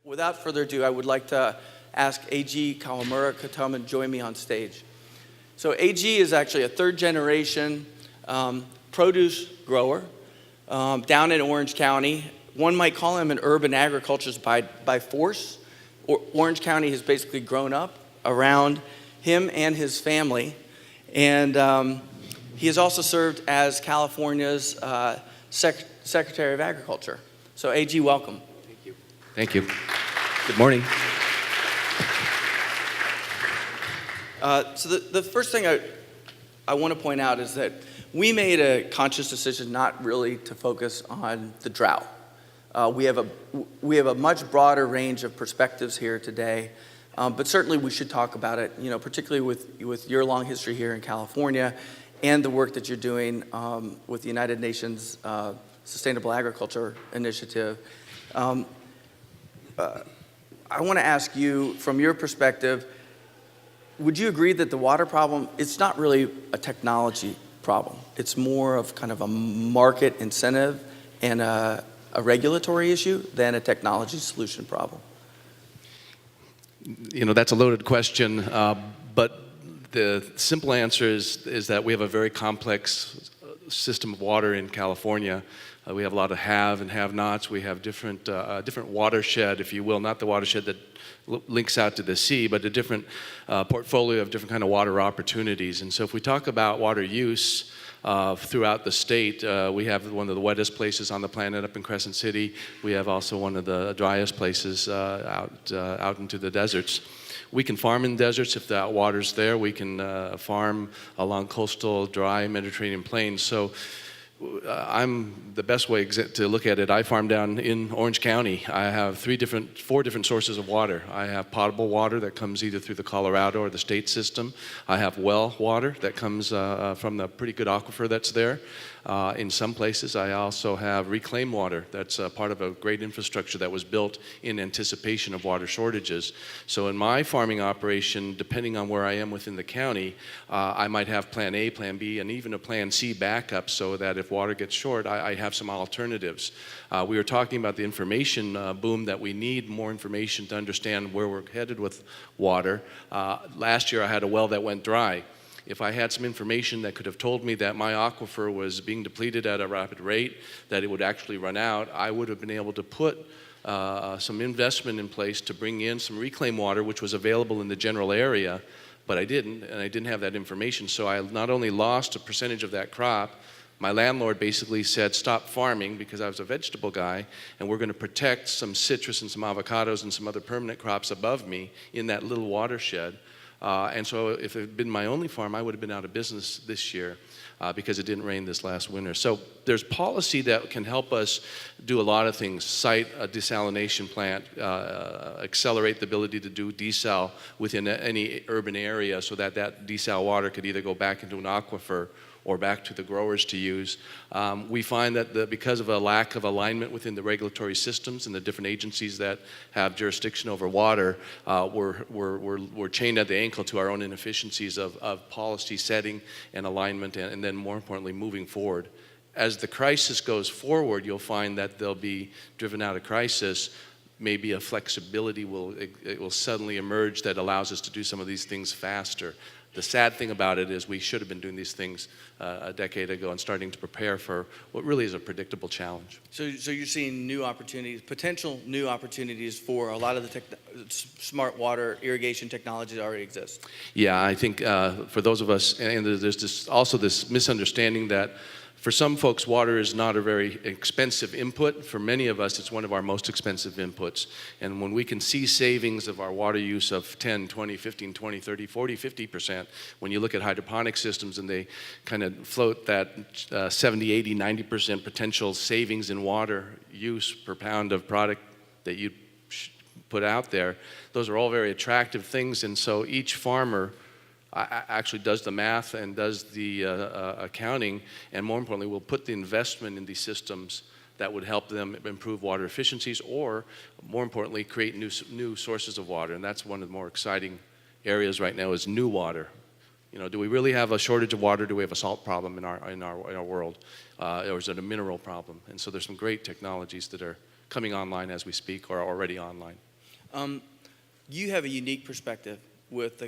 Without further ado, I would like to ask AG Kawamura to come and join me on stage. So AG is actually a third-generation produce grower down in Orange County. One might call him an urban agriculturist by force. Orange County has basically grown up around him and his family. And he has also served as California's Secretary of Agriculture. So AG, welcome. Thank you. Thank you. Good morning. So the first thing I want to point out is that we made a conscious decision not really to focus on the drought. We have a much broader range of perspectives here today, but certainly we should talk about it, particularly with your long history here in California and the work that you're doing with the United Nations Sustainable Agriculture Initiative. I want to ask you, from your perspective, would you agree that the water problem, it's not really a technology problem? It's more of kind of a market incentive and a regulatory issue than a technology solution problem? That's a loaded question, but the simple answer is that we have a very complex system of water in California. We have a lot of have and have-nots. We have different watershed, if you will, not the watershed that links out to the sea, but a different portfolio of different kind of water opportunities. And so if we talk about water use throughout the state, we have one of the wettest places on the planet up in Crescent City. We have also one of the driest places out into the deserts. We can farm in deserts if that water's there. We can farm along coastal, dry Mediterranean plains. So I'm the best way to look at it. I farm down in Orange County. I have four different sources of water. I have potable water that comes either through the Colorado or the state system. I have well water that comes from the pretty good aquifer that's there. In some places, I also have reclaimed water. That's part of a great infrastructure that was built in anticipation of water shortages. So in my farming operation, depending on where I am within the county, I might have plan A, plan B, and even a plan C backup so that if water gets short, I have some alternatives. We were talking about the information boom, that we need more information to understand where we're headed with water. Last year, I had a well that went dry. If I had some information that could have told me that my aquifer was being depleted at a rapid rate, that it would actually run out, I would have been able to put some investment in place to bring in some reclaimed water, which was available in the general area, but I didn't, and I didn't have that information. So I not only lost a percentage of that crop, my landlord basically said, stop farming, because I was a vegetable guy, and we're going to protect some citrus and some avocados and some other permanent crops above me in that little watershed. And so if it had been my only farm, I would have been out of business this year because it didn't rain this last winter. So there's policy that can help us do a lot of things: site a desalination plant, accelerate the ability to do desal within any urban area so that that desal water could either go back into an aquifer or back to the growers to use. We find that because of a lack of alignment within the regulatory systems and the different agencies that have jurisdiction over water, we're chained at the ankle to our own inefficiencies of policy setting and alignment, and then more importantly, moving forward. As the crisis goes forward, you'll find that they'll be driven out of crisis. Maybe a flexibility will suddenly emerge that allows us to do some of these things faster. The sad thing about it is we should have been doing these things a decade ago and starting to prepare for what really is a predictable challenge. So you're seeing new opportunities, potential new opportunities for a lot of the smart water irrigation technology that already exists. Yeah, I think for those of us, and there's also this misunderstanding that for some folks, water is not a very expensive input. For many of us, it's one of our most expensive inputs. And when we can see savings of our water use of 10, 20, 15, 20, 30, 40, 50%, when you look at hydroponic systems and they kind of float that 70, 80, 90% potential savings in water use per pound of product that you put out there, those are all very attractive things. And so each farmer actually does the math and does the accounting, and more importantly, will put the investment in these systems that would help them improve water efficiencies, or more importantly, create new sources of water. And that's one of the more exciting areas right now, is new water. Do we really have a shortage of water? Do we have a salt problem in our world, or is it a mineral problem? And so there's some great technologies that are coming online as we speak, or are already online. You have a unique perspective with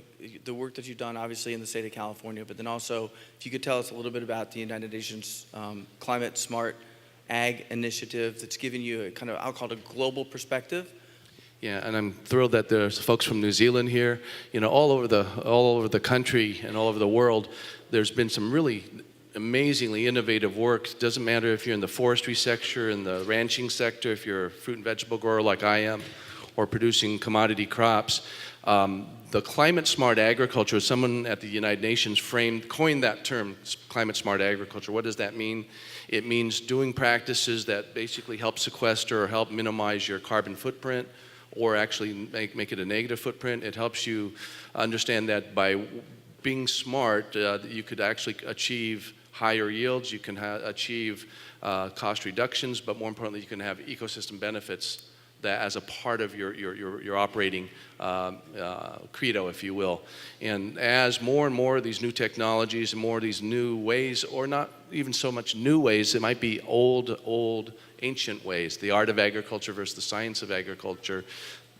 the work that you've done, obviously, in the state of California, but then also, if you could tell us a little bit about the United Nations Climate Smart Ag Initiative that's given you a kind of, I'll call it a global perspective. Yeah, and I'm thrilled that there's folks from New Zealand here. You know, all over the country and all over the world, there's been some really amazingly innovative work. It doesn't matter if you're in the forestry sector, in the ranching sector, if you're a fruit and vegetable grower like I am, or producing commodity crops. The climate smart agriculture, someone at the United Nations coined that term, climate smart agriculture. What does that mean? It means doing practices that basically help sequester or help minimize your carbon footprint, or actually make it a negative footprint. It helps you understand that by being smart, you could actually achieve higher yields, you can achieve cost reductions, but more importantly, you can have ecosystem benefits that as a part of your operating credo, if you will. And as more and more of these new technologies and more of these new ways, or not even so much new ways, it might be old, ancient ways, the art of agriculture versus the science of agriculture.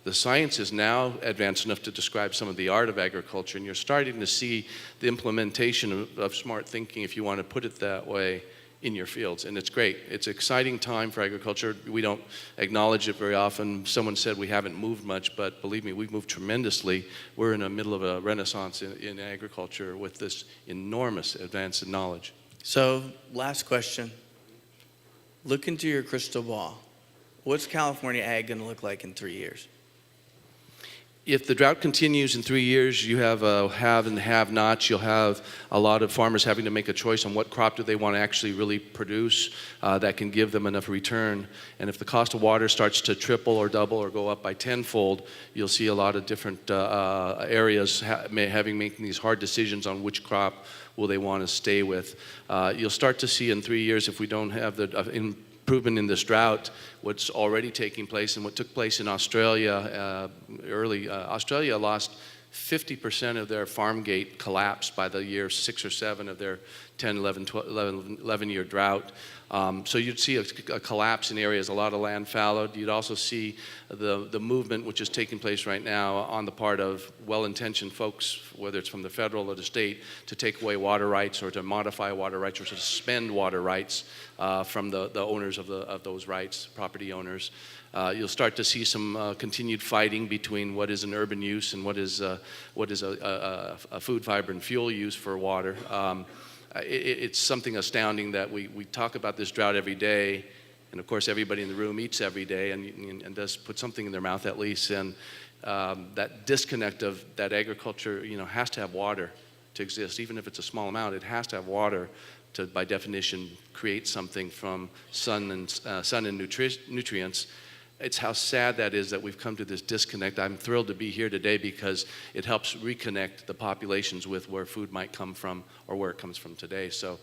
The science is now advanced enough to describe some of the art of agriculture, and you're starting to see the implementation of smart thinking, if you want to put it that way, in your fields, and it's great. It's an exciting time for agriculture. We don't acknowledge it very often. Someone said we haven't moved much, but believe me, we've moved tremendously. We're in the middle of a renaissance in agriculture with this enormous advance in knowledge. So, last question. Look into your crystal ball. What's California ag going to look like in 3 years? If the drought continues in 3 years, you have a have and have-nots. You'll have a lot of farmers having to make a choice on what crop do they want to actually really produce that can give them enough return. And if the cost of water starts to triple or double or go up by tenfold, you'll see a lot of different areas making these hard decisions on which crop will they want to stay with. You'll start to see in 3 years, if we don't have the improvement in this drought, what's already taking place and what took place in Australia Australia lost 50% of their farm gate collapsed by the year 6 or 7 of their 10, 11, 11-year drought. So you'd see a collapse in areas, a lot of land fallowed. You'd also see the movement which is taking place right now on the part of well-intentioned folks, whether it's from the federal or the state, to take away water rights or to modify water rights or to suspend water rights from the owners of those rights, property owners. You'll start to see some continued fighting between what is an urban use and what is a food, fiber, and fuel use for water. It's something astounding that we talk about this drought every day, and of course everybody in the room eats every day and does put something in their mouth at least, and that disconnect of that agriculture has to have water to exist. Even if it's a small amount, it has to have water to, by definition, create something from sun and nutrients. It's how sad that is that we've come to this disconnect. I'm thrilled to be here today because it helps reconnect the populations with where food might come from or where it comes from today. So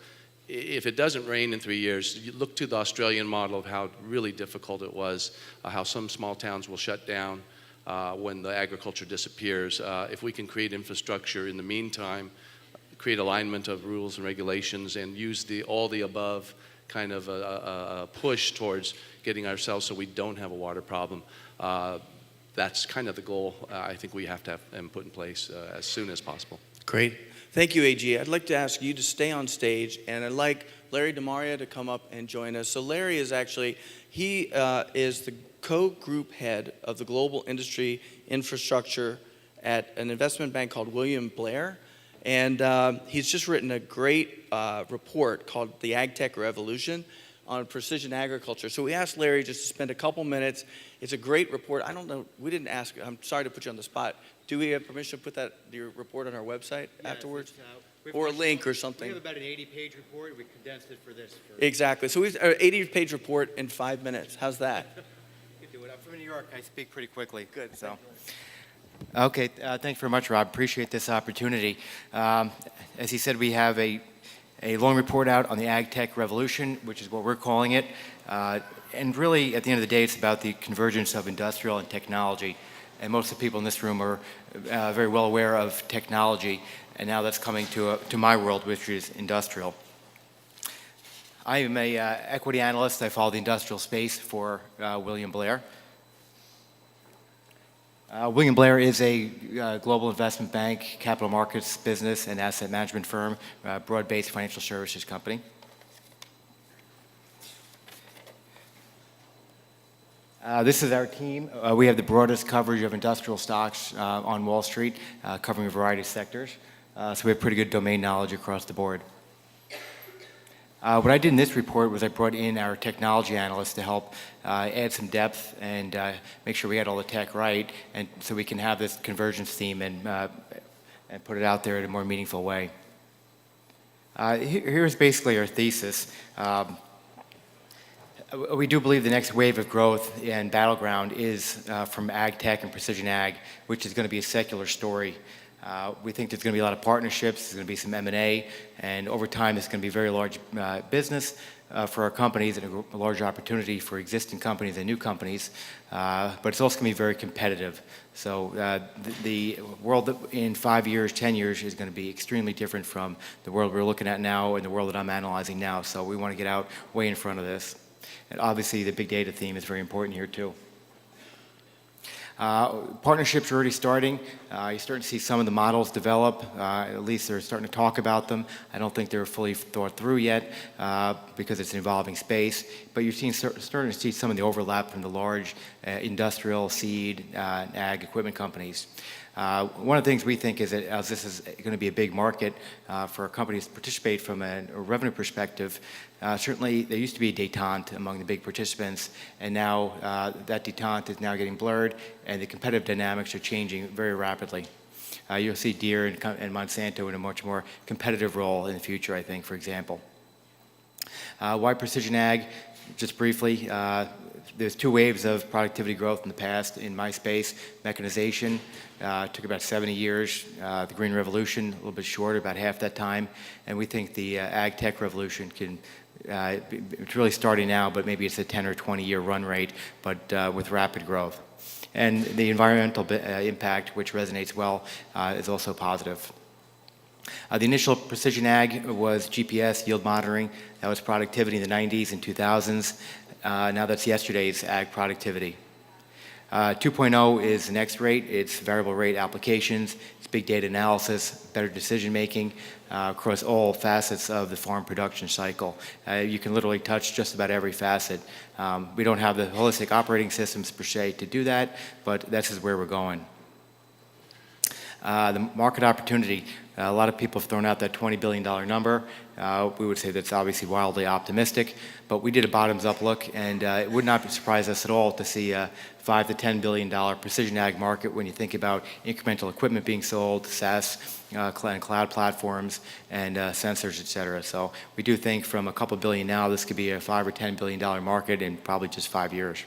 if it doesn't rain in 3 years, you look to the Australian model of how really difficult it was, how some small towns will shut down when the agriculture disappears. If we can create infrastructure in the meantime, create alignment of rules and regulations, and use all the above kind of a push towards getting ourselves so we don't have a water problem. That's kind of the goal I think we have to have and put in place as soon as possible. Great. Thank you, AG. I'd like to ask you to stay on stage, and I'd like Larry DeMaria to come up and join us. So Larry is actually, he is the co-group head of the global industry infrastructure at an investment bank called William Blair. And he's just written a great report called The Ag Tech Revolution on precision agriculture. So we asked Larry just to spend a couple minutes. It's a great report. I don't know, we didn't ask, I'm sorry to put you on the spot. Do we have permission to put your report on our website afterwards? Or a link or something? We have about an 80-page report. We condensed it for this. Exactly. So we have an 80-page report in 5 minutes. How's that? You can do it. I'm from New York. I speak pretty quickly. Good. So. Okay, thanks very much, Rob. Appreciate this opportunity. As he said, we have a long report out on the Ag Tech Revolution, which is what we're calling it. And really, at the end of the day, it's about the convergence of industrial and technology. And most of the people in this room are very well aware of technology, and now that's coming to my world, which is industrial. I am an equity analyst. I follow the industrial space for William Blair. William Blair is a global investment bank, capital markets business, and asset management firm, broad-based financial services company. This is our team. We have the broadest coverage of industrial stocks on Wall Street, covering a variety of sectors. So we have pretty good domain knowledge across the board. What I did in this report was I brought in our technology analyst to help add some depth and make sure we had all the tech right, and so we can have this convergence theme and put it out there in a more meaningful way. Here's basically our thesis. We do believe the next wave of growth and battleground is from ag tech and precision ag, which is going to be a secular story. We think there's going to be a lot of partnerships, there's going to be some M&A, and over time it's going to be a very large business for our companies and a large opportunity for existing companies and new companies, but it's also going to be very competitive. So the world in 5 years, 10 years is going to be extremely different from the world we're looking at now and the world that I'm analyzing now. So we want to get out way in front of this. And obviously the big data theme is very important here too. Partnerships are already starting. You're starting to see some of the models develop. At least they're starting to talk about them. I don't think they're fully thought through yet because it's an evolving space. But you're starting to see some of the overlap from the large industrial, seed, ag equipment companies. One of the things we think is that as this is going to be a big market for our companies to participate from a revenue perspective, certainly there used to be a détente among the big participants, and now that détente is now getting blurred, and the competitive dynamics are changing very rapidly. You'll see Deere and Monsanto in a much more competitive role in the future, I think, for example. Why precision ag? Just briefly, there's two waves of productivity growth in the past in my space. Mechanization took about 70 years. The Green Revolution, a little bit shorter, about half that time. And we think the ag tech revolution can, it's really starting now, but maybe it's a 10 or 20 year run rate, but with rapid growth. And the environmental impact, which resonates well, is also positive. The initial precision ag was GPS, yield monitoring. That was productivity in the 90s and 2000s. Now that's yesterday's ag productivity. 2.0 is the next rate. It's variable rate applications. It's big data analysis, better decision making across all facets of the farm production cycle. You can literally touch just about every facet. We don't have the holistic operating systems per se to do that, but this is where we're going. The market opportunity. A lot of people have thrown out that $20 billion number. We would say that's obviously wildly optimistic, but we did a bottoms-up look, and it would not surprise us at all to see a $5 to $10 billion precision ag market when you think about incremental equipment being sold, SaaS, and cloud platforms, and sensors, et cetera. So we do think from a couple billion now, this could be a $5 or $10 billion market in probably just 5 years.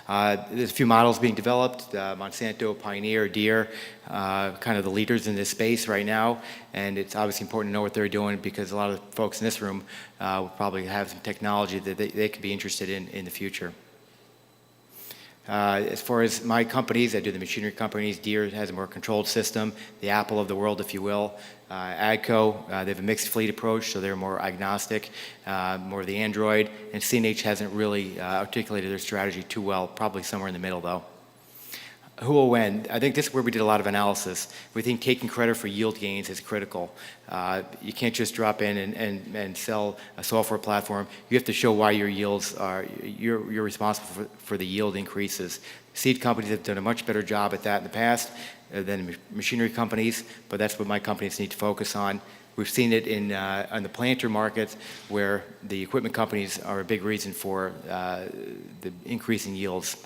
There's a few models being developed, Monsanto, Pioneer, Deere, kind of the leaders in this space right now, and it's obviously important to know what they're doing because a lot of the folks in this room will probably have some technology that they could be interested in the future. As far as my companies, I do the machinery companies. Deere has a more controlled system, the Apple of the world, if you will. AGCO, they have a mixed fleet approach, so they're more agnostic, more of the Android. And CNH hasn't really articulated their strategy too well, probably somewhere in the middle, though. Who will win? I think this is where we did a lot of analysis. We think taking credit for yield gains is critical. You can't just drop in and sell a software platform. You have to show why your yields are, you're responsible for the yield increases. Seed companies have done a much better job at that in the past than machinery companies, but that's what my companies need to focus on. We've seen it in on the planter markets where the equipment companies are a big reason for the increasing yields.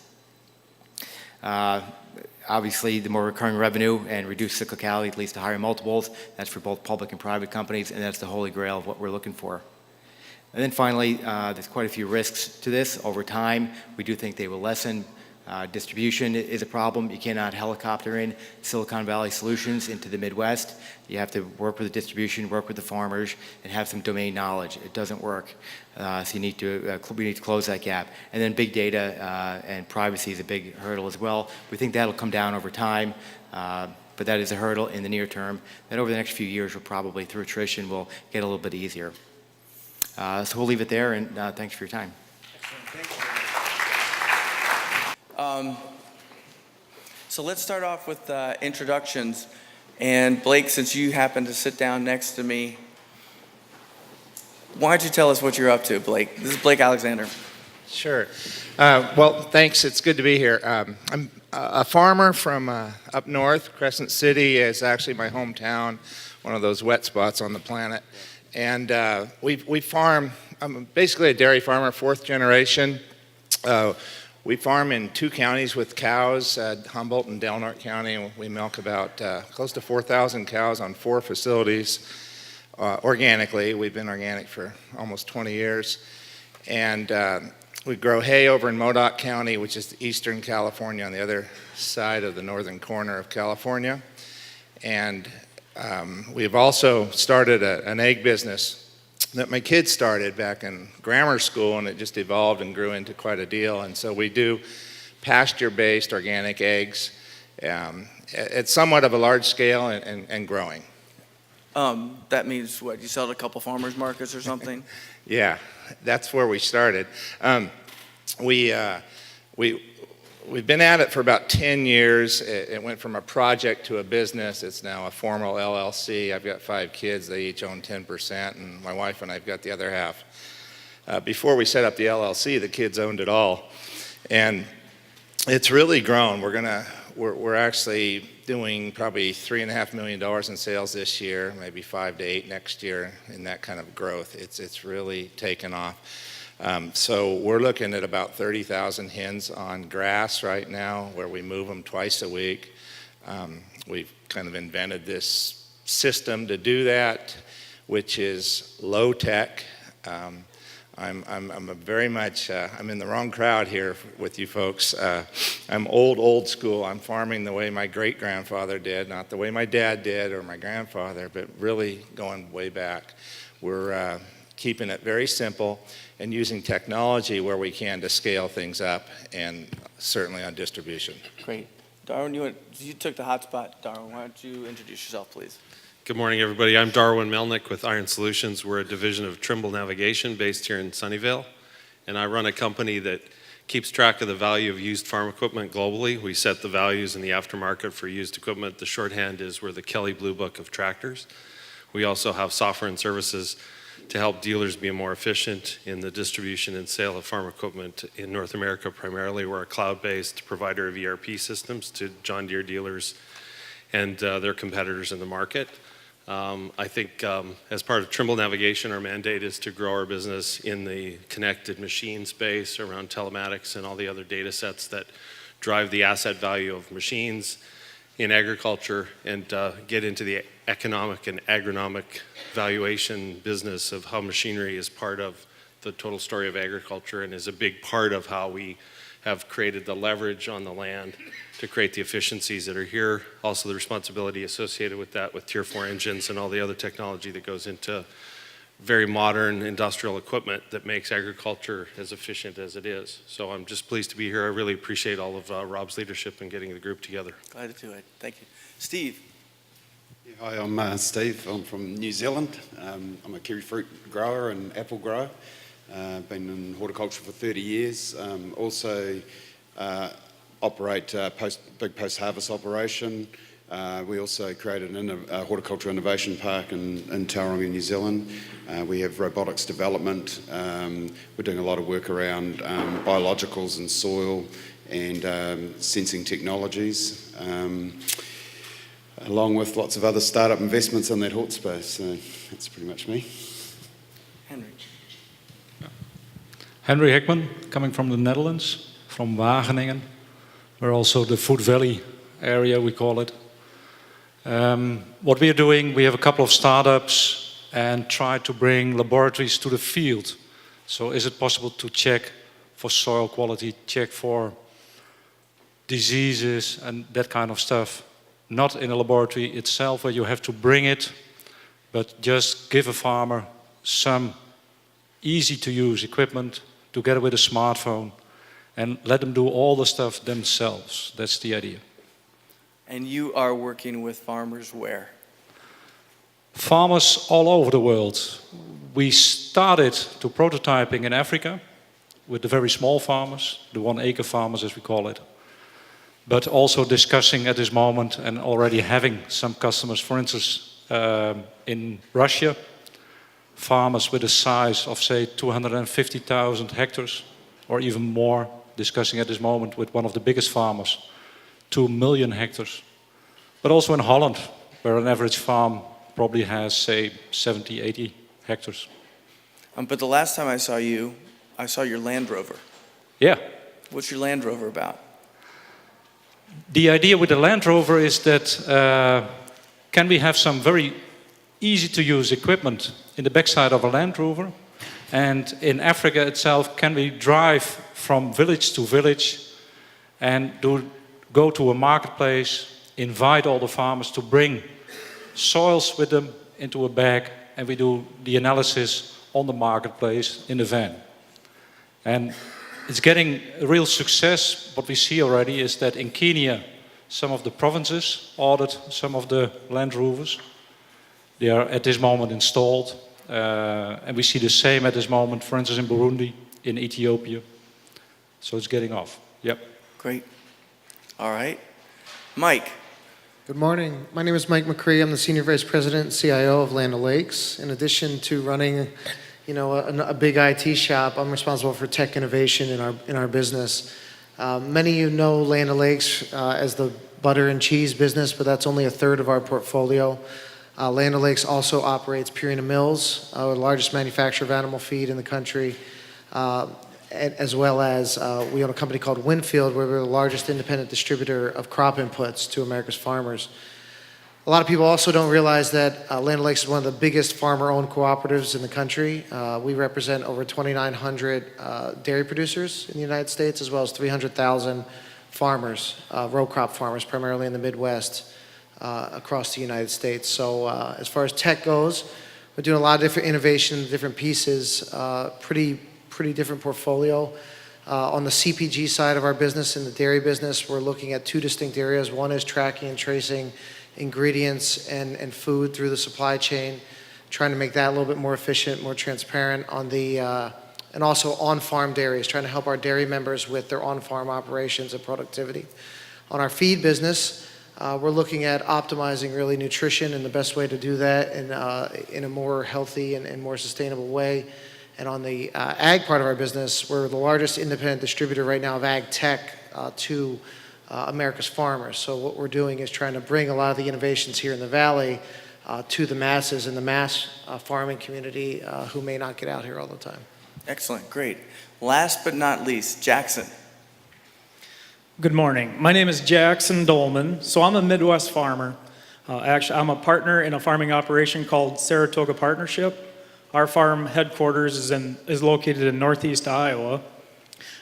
Obviously, the more recurring revenue and reduced cyclicality leads to higher multiples. That's for both public and private companies, and that's the holy grail of what we're looking for. And then finally, there's quite a few risks to this. Over time, we do think they will lessen. Distribution is a problem. You cannot helicopter in Silicon Valley solutions into the Midwest. You have to work with the distribution, work with the farmers, and have some domain knowledge. It doesn't work. So we need to close that gap. And then big data and privacy is a big hurdle as well. We think that'll come down over time, but that is a hurdle in the near term. That over the next few years, will probably, through attrition, will get a little bit easier. So we'll leave it there, and thanks for your time. Excellent. Thank you. So let's start off with introductions. And Blake, since you happen to sit down next to me, why don't you tell us what you're up to, Blake? This is Blake Alexander. Sure. Well, thanks. It's good to be here. I'm a farmer from up north. Crescent City is actually my hometown, one of those wet spots on the planet. And we farm. I'm basically a dairy farmer, fourth generation. We farm in 2 counties with cows, Humboldt and Del Norte County. We milk about close to 4,000 cows on 4 facilities organically. We've been organic for almost 20 years. And we grow hay over in Modoc County, which is eastern California on the other side of the northern corner of California. And we've also started an egg business that my kids started back in grammar school, and it just evolved and grew into quite a deal. And so we do pasture-based organic eggs at somewhat of a large scale and growing. That means what? You sell at a couple farmers markets or something? Yeah, that's where we started. We've been at it for about 10 years. It went from a project to a business. It's now a formal LLC. I've got 5 kids. They each own 10%, and my wife and I've got the other half. Before we set up the LLC, the kids owned it all. And it's really grown. We're actually doing probably $3.5 million in sales this year, maybe 5 to 8 next year, in that kind of growth. It's really taken off. So we're looking at about 30,000 hens on grass right now, where we move them twice a week. We've kind of invented this system to do that, which is low tech. I'm very much, I'm in the wrong crowd here with you folks. I'm old school. I'm farming the way my great-grandfather did, not the way my dad did or my grandfather, but really going way back. We're keeping it very simple and using technology where we can to scale things up, and certainly on distribution. Great. Darwin, you took the hot spot. Darwin, why don't you introduce yourself, please? Good morning, everybody. I'm Darwin Melnick with Iron Solutions. We're a division of Trimble Navigation based here in Sunnyvale, and I run a company that keeps track of the value of used farm equipment globally. We set the values in the aftermarket for used equipment. The shorthand is we're the Kelly Blue Book of tractors. We also have software and services to help dealers be more efficient in the distribution and sale of farm equipment in North America primarily. We're a cloud-based provider of ERP systems to John Deere dealers and their competitors in the market. I think as part of Trimble Navigation, our mandate is to grow our business in the connected machine space around telematics and all the other data sets that drive the asset value of machines in agriculture, and get into the economic and agronomic valuation business of how machinery is part of the total story of agriculture and is a big part of how we have created the leverage on the land to create the efficiencies that are here. Also the responsibility associated with that with Tier 4 engines and all the other technology that goes into very modern industrial equipment that makes agriculture as efficient as it is. So I'm just pleased to be here. I really appreciate all of Rob's leadership in getting the group together. Glad to do it. Thank you. Steve. Yeah, hi, I'm Steve. I'm from New Zealand. I'm a kiwi fruit grower and apple grower. Been in horticulture for 30 years. Also operate big post-harvest operation. We also created a horticulture innovation park in Tauranga, New Zealand. We have robotics development. We're doing a lot of work around biologicals and soil and sensing technologies, along with lots of other startup investments in that hort space. So that's pretty much me. Henry. Henri Hekman, coming from the Netherlands, from Wageningen. We're also the Food Valley area, we call it. What we are doing, we have a couple of startups and try to bring laboratories to the field. So is it possible to check for soil quality, check for diseases and that kind of stuff? Not in a laboratory itself where you have to bring it, but just give a farmer some easy to use equipment together with a smartphone and let them do all the stuff themselves. That's the idea. And you are working with farmers where? Farmers all over the world. We started to prototyping in Africa with the very small farmers, the 1 acre farmers as we call it. but also discussing at this moment and already having some customers, for instance, in Russia, farmers with a size of, say, 250,000 hectares or even more, discussing at this moment with one of the biggest farmers, 2 million hectares. But also in Holland, where an average farm probably has, say, 70, 80 hectares. But the last time I saw you, I saw your Land Rover. Yeah. What's your Land Rover about? The idea with the Land Rover is that can we have some very easy to use equipment in the backside of a Land Rover, and in Africa itself, can we drive from village to village and go to a marketplace, invite all the farmers to bring soils with them into a bag, and we do the analysis on the marketplace in the van. And it's getting a real success. What we see already is that in Kenya, some of the provinces ordered some of the Land Rovers. They are at this moment installed. And we see the same at this moment, for instance, in Burundi, in Ethiopia. So it's getting off. Yep. Great. All right. Mike. Good morning. My name is Mike McCree. I'm the Senior Vice President and CIO of Land O'Lakes. In addition to running a big IT shop, I'm responsible for tech innovation in our business. Many of you know Land O'Lakes as the butter and cheese business, but that's only a third of our portfolio. Land O'Lakes also operates Purina Mills, the largest manufacturer of animal feed in the country, as well as we own a company called Winfield, where we're the largest independent distributor of crop inputs to America's farmers. A lot of people also don't realize that Land O'Lakes is one of the biggest farmer-owned cooperatives in the country. We represent over 2,900 dairy producers in the United States, as well as 300,000 farmers, row crop farmers, primarily in the Midwest, across the United States. So as far as tech goes, we're doing a lot of different innovation, different pieces, pretty different portfolio. On the CPG side of our business, in the dairy business, we're looking at two distinct areas. One is tracking and tracing ingredients and food through the supply chain, trying to make that a little bit more efficient, more transparent on the, and also on-farm dairies, trying to help our dairy members with their on-farm operations and productivity. On our feed business, we're looking at optimizing really nutrition and the best way to do that in a more healthy and more sustainable way. And on the ag part of our business, we're the largest independent distributor right now of ag tech to America's farmers. So what we're doing is trying to bring a lot of the innovations here in the Valley to the masses and the mass farming community who may not get out here all the time. Excellent. Great. Last but not least, Jackson. Good morning. My name is Jackson Dolman. So I'm a Midwest farmer. Actually, I'm a partner in a farming operation called Saratoga Partnership. Our farm headquarters is located in northeast Iowa,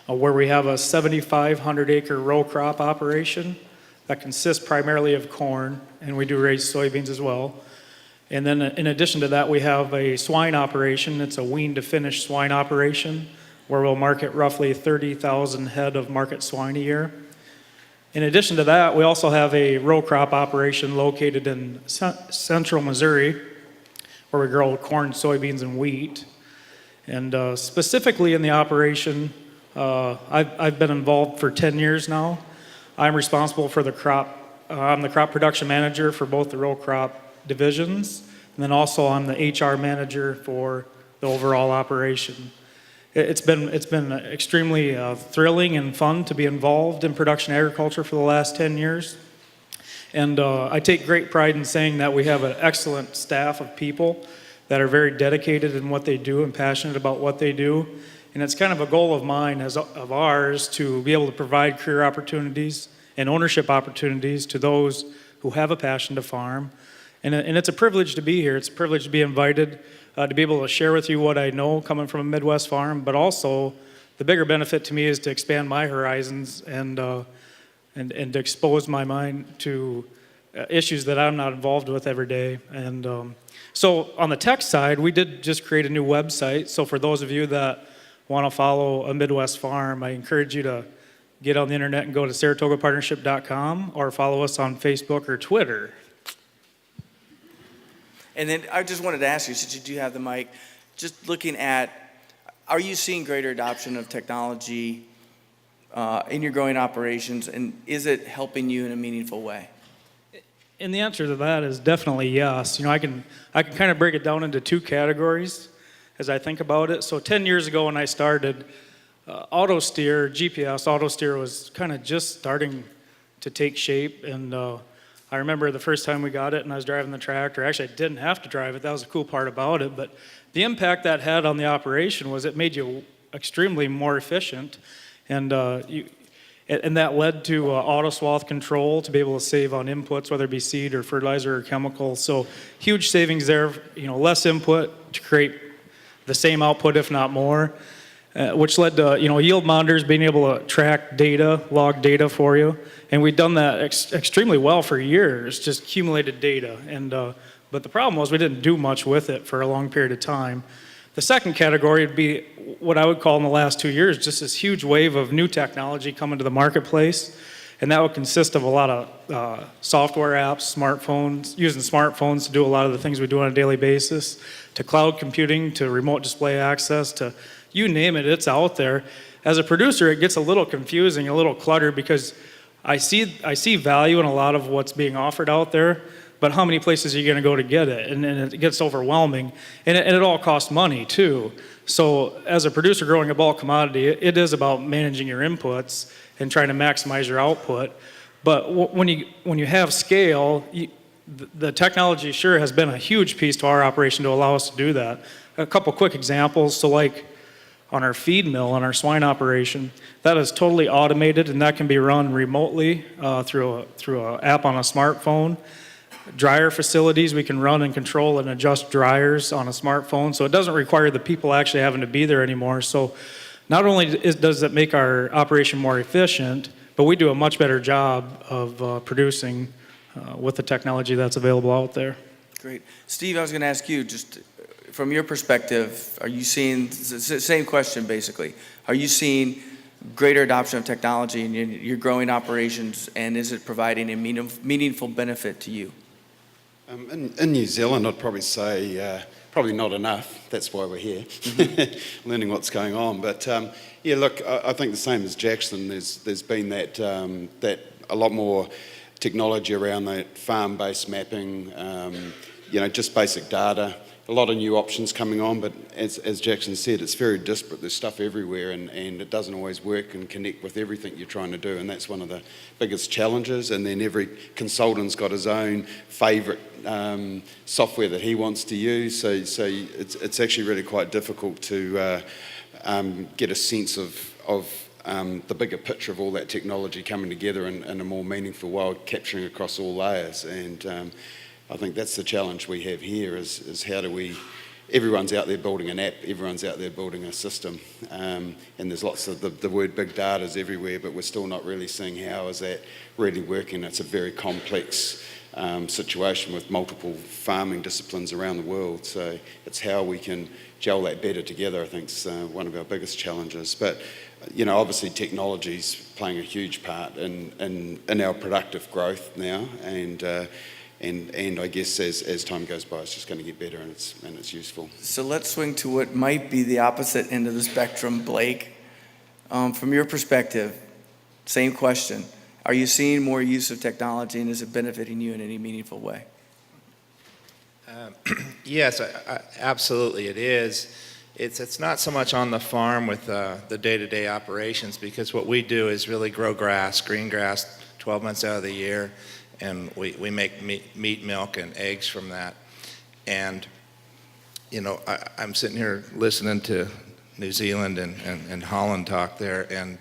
where we have a 7,500-acre row crop operation that consists primarily of corn, and we do raise soybeans as well. And then in addition to that, we have a swine operation. It's a wean-to-finish swine operation, where we'll market roughly 30,000 head of market swine a year. In addition to that, we also have a row crop operation located in central Missouri, where we grow corn, soybeans, and wheat. And specifically in the operation, I've been involved for 10 years now. I'm responsible for the crop. I'm the crop production manager for both the row crop divisions, and then also I'm the HR manager for the overall operation. It's been extremely thrilling and fun to be involved in production agriculture for the last 10 years. And I take great pride in saying that we have an excellent staff of people that are very dedicated in what they do and passionate about what they do. And it's kind of a goal of mine, of ours, to be able to provide career opportunities and ownership opportunities to those who have a passion to farm. And it's a privilege to be here. It's a privilege to be invited, to be able to share with you what I know coming from a Midwest farm, but also the bigger benefit to me is to expand my horizons and to expose my mind to issues that I'm not involved with every day. And so on the tech side, we did just create a new website. So for those of you that want to follow a Midwest farm, I encourage you to get on the internet and go to saratogapartnership.com or follow us on Facebook or Twitter. And then I just wanted to ask you, since you do have the mic, just looking at, are you seeing greater adoption of technology in your growing operations, and is it helping you in a meaningful way? And the answer to that is definitely yes. I can kind of break it down into two categories as I think about it. So 10 years ago when I started, GPS auto steer was kind of just starting to take shape. And I remember the first time we got it and I was driving the tractor. Actually, I didn't have to drive it. That was the cool part about it. But the impact that had on the operation was it made you extremely more efficient. And that led to auto swath control to be able to save on inputs, whether it be seed or fertilizer or chemical. So huge savings there, less input to create the same output, if not more, which led to, yield monitors being able to track data, log data for you. And we'd done that extremely well for years, just accumulated data. But the problem was we didn't do much with it for a long period of time. The second category would be what I would call in the last 2 years, just this huge wave of new technology coming to the marketplace. And that would consist of a lot of software apps, smartphones, using smartphones to do a lot of the things we do on a daily basis, to cloud computing, to remote display access, to you name it, it's out there. As a producer, it gets a little confusing, a little cluttered, because I see value in a lot of what's being offered out there, but how many places are you going to go to get it? And it gets overwhelming. And it all costs money, too. So as a producer growing a bulk commodity, it is about managing your inputs and trying to maximize your output. But when you have scale, the technology sure has been a huge piece to our operation to allow us to do that. A couple quick examples. So like on our feed mill, on our swine operation, that is totally automated, and that can be run remotely through an app on a smartphone. Dryer facilities, we can run and control and adjust dryers on a smartphone, so it doesn't require the people actually having to be there anymore. So not only does it make our operation more efficient, but we do a much better job of producing with the technology that's available out there. Great. Steve, I was going to ask you, just from your perspective, are you seeing, same question basically, are you seeing greater adoption of technology in your growing operations, and is it providing a meaningful benefit to you? In New Zealand, I'd probably say probably not enough. That's why we're here, learning what's going on. But yeah, look, I think the same as Jackson. There's been that a lot more technology around that farm-based mapping. Just basic data. A lot of new options coming on, but as Jackson said, it's very disparate. There's stuff everywhere, and it doesn't always work and connect with everything you're trying to do, and that's one of the biggest challenges. And then every consultant's got his own favourite software that he wants to use, so it's actually really quite difficult to get a sense of the bigger picture of all that technology coming together in a more meaningful way, capturing across all layers. And I think that's the challenge we have here is how do we, everyone's out there building an app, everyone's out there building a system, and there's lots of the word big data is everywhere, but we're still not really seeing how is that really working. It's a very complex situation with multiple farming disciplines around the world, so it's how we can gel that better together, I think, is one of our biggest challenges. But obviously technology's playing a huge part in our productive growth now, and I guess as time goes by, it's just going to get better and it's useful. So let's swing to what might be the opposite end of the spectrum, Blake. From your perspective, same question. Are you seeing more use of technology, and is it benefiting you in any meaningful way? Yes, absolutely it is. It's not so much on the farm with the day-to-day operations, because what we do is really grow grass, green grass, 12 months out of the year. And we make meat, milk, and eggs from that. And, I'm sitting here listening to New Zealand and Holland talk there, and,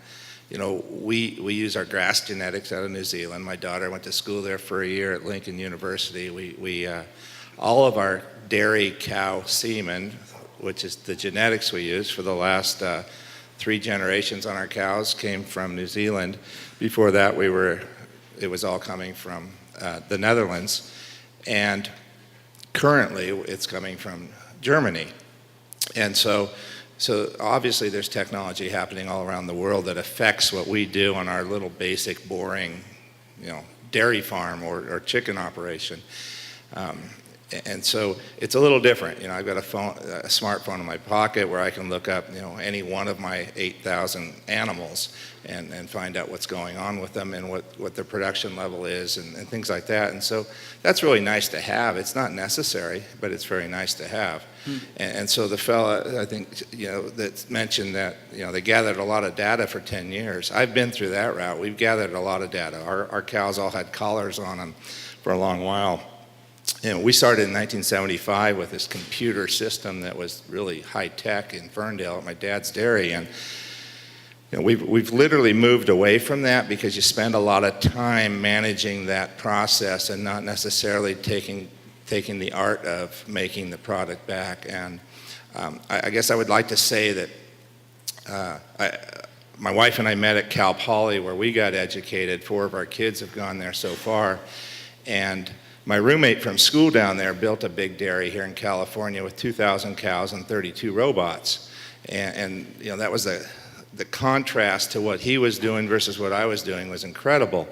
we use our grass genetics out of New Zealand. My daughter went to school there for a year at Lincoln University. We all of our dairy cow semen, which is the genetics we use for the last 3 generations on our cows, came from New Zealand. Before that, it was all coming from the Netherlands, and currently it's coming from Germany. And so obviously there's technology happening all around the world that affects what we do on our little basic boring, dairy farm or chicken operation. And so it's a little different. You know, I've got a smartphone in my pocket where I can look up, you know, any one of my 8,000 animals and find out what's going on with them and what their production level is and things like that. And so that's really nice to have. It's not necessary, but it's very nice to have. And so the fella, I think, you know, that mentioned that, you know, they gathered a lot of data for 10 years. I've been through that route. We've gathered a lot of data. Our cows all had collars on them for a long while. You know, we started in 1975 with this computer system that was really high tech in Ferndale at my dad's dairy, and you know, we've literally moved away from that because you spend a lot of time managing that process and not necessarily taking the art of making the product back. And I guess I would like to say that my wife and I met at Cal Poly where we got educated. 4 of our kids have gone there so far, and my roommate from school down there built a big dairy here in California with 2,000 cows and 32 robots. And you know, that was the contrast to what he was doing versus what I was doing was incredible.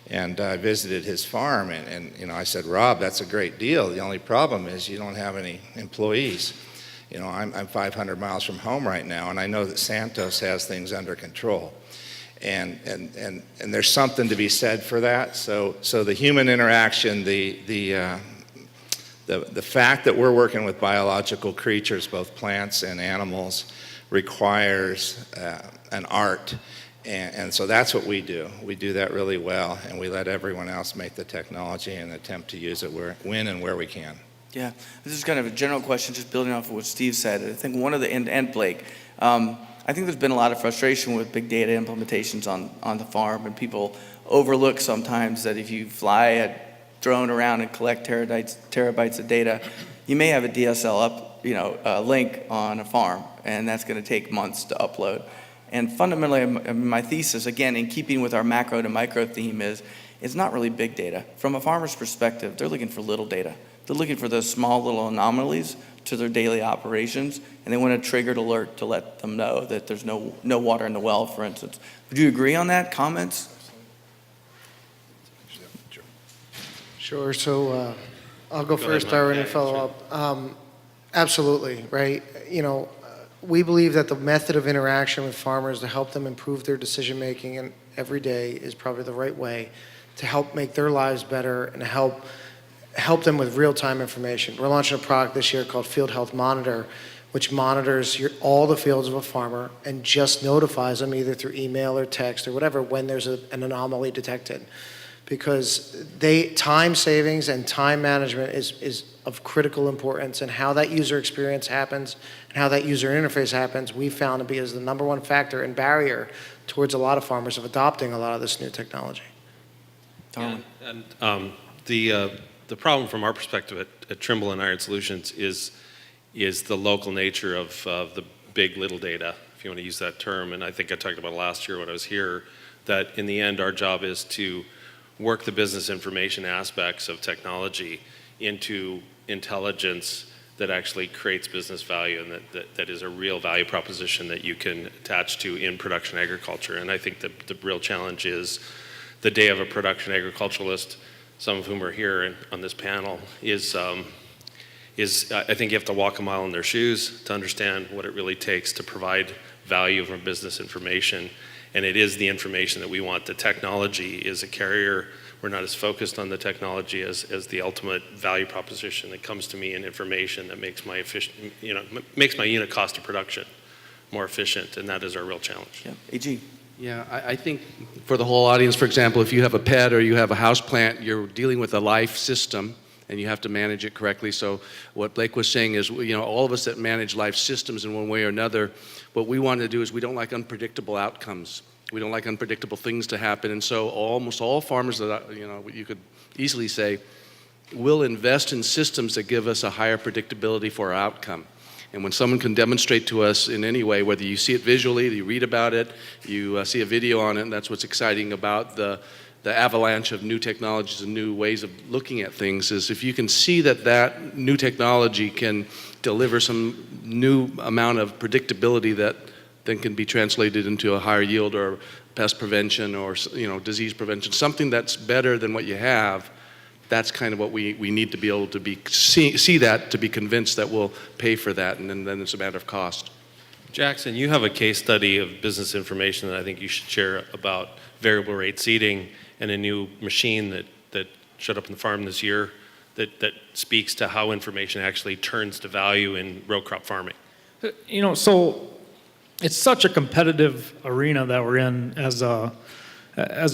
And I visited his farm, and you know, I said, Rob, that's a great deal. The only problem is you don't have any employees. You know, I'm 500 miles from home right now, and I know that Santos has things under control. And there's something to be said for that. So the human interaction, the fact that we're working with biological creatures, both plants and animals, requires an art. And so that's what we do. We do that really well, and we let everyone else make the technology and attempt to use it when and where we can. Yeah, this is kind of a general question, just building off of what Steve said. I think one of the, and Blake, I think there's been a lot of frustration with big data implementations on the farm, and people overlook sometimes that if you fly a drone around and collect terabytes of data, you may have a DSL link on a farm, and that's going to take months to upload. And fundamentally, my thesis, again, in keeping with our macro to micro theme, is it's not really big data. From a farmer's perspective, they're looking for little data. They're looking for those small little anomalies to their daily operations, and they want a triggered alert to let them know that there's no water in the well, for instance. Would you agree on that? Comments? Sure. So I'll go first, Darwin, and follow up. Absolutely, right? You know, we believe that the method of interaction with farmers to help them improve their decision-making and every day is probably the right way to help make their lives better and help them with real-time information. We're launching a product this year called Field Health Monitor, which monitors all the fields of a farmer and just notifies them either through email or text or whatever when there's an anomaly detected. Because time savings and time management is of critical importance, and how that user experience happens and how that user interface happens, we found to be as the #1 factor and barrier towards a lot of farmers of adopting a lot of this new technology. Darwin. And the problem from our perspective at Trimble and Iron Solutions is the local nature of the big little data, if you want to use that term. And I think I talked about it last year when I was here, that in the end our job is to work the business information aspects of technology into intelligence that actually creates business value and that is a real value proposition that you can attach to in production agriculture. And I think the real challenge is the day of a production agriculturalist, some of whom are here on this panel, is I think you have to walk a mile in their shoes to understand what it really takes to provide value from business information. And it is the information that we want. The technology is a carrier. We're not as focused on the technology as the ultimate value proposition that comes to me in information that makes my unit cost of production more efficient, and that is our real challenge. Yeah, AG. Yeah, I think for the whole audience, for example, if you have a pet or you have a house plant, you're dealing with a life system and you have to manage it correctly. So what Blake was saying is, you know, all of us that manage life systems in one way or another, what we want to do is we don't like unpredictable outcomes. We don't like unpredictable things to happen. And so almost all farmers that, you could easily say, will invest in systems that give us a higher predictability for our outcome. And when someone can demonstrate to us in any way, whether you see it visually, you read about it, you see a video on it, and that's what's exciting about the avalanche of new technologies and new ways of looking at things, is if you can see that new technology can deliver some new amount of predictability that then can be translated into a higher yield or pest prevention or disease prevention, something that's better than what you have, that's kind of what we need to be able to see that, to be convinced that we'll pay for that, and then it's a matter of cost. Jackson, you have a case study of business information that I think you should share about variable rate seeding and a new machine that showed up in the farm this year that speaks to how information actually turns to value in row crop farming. You know, so it's such a competitive arena that we're in as a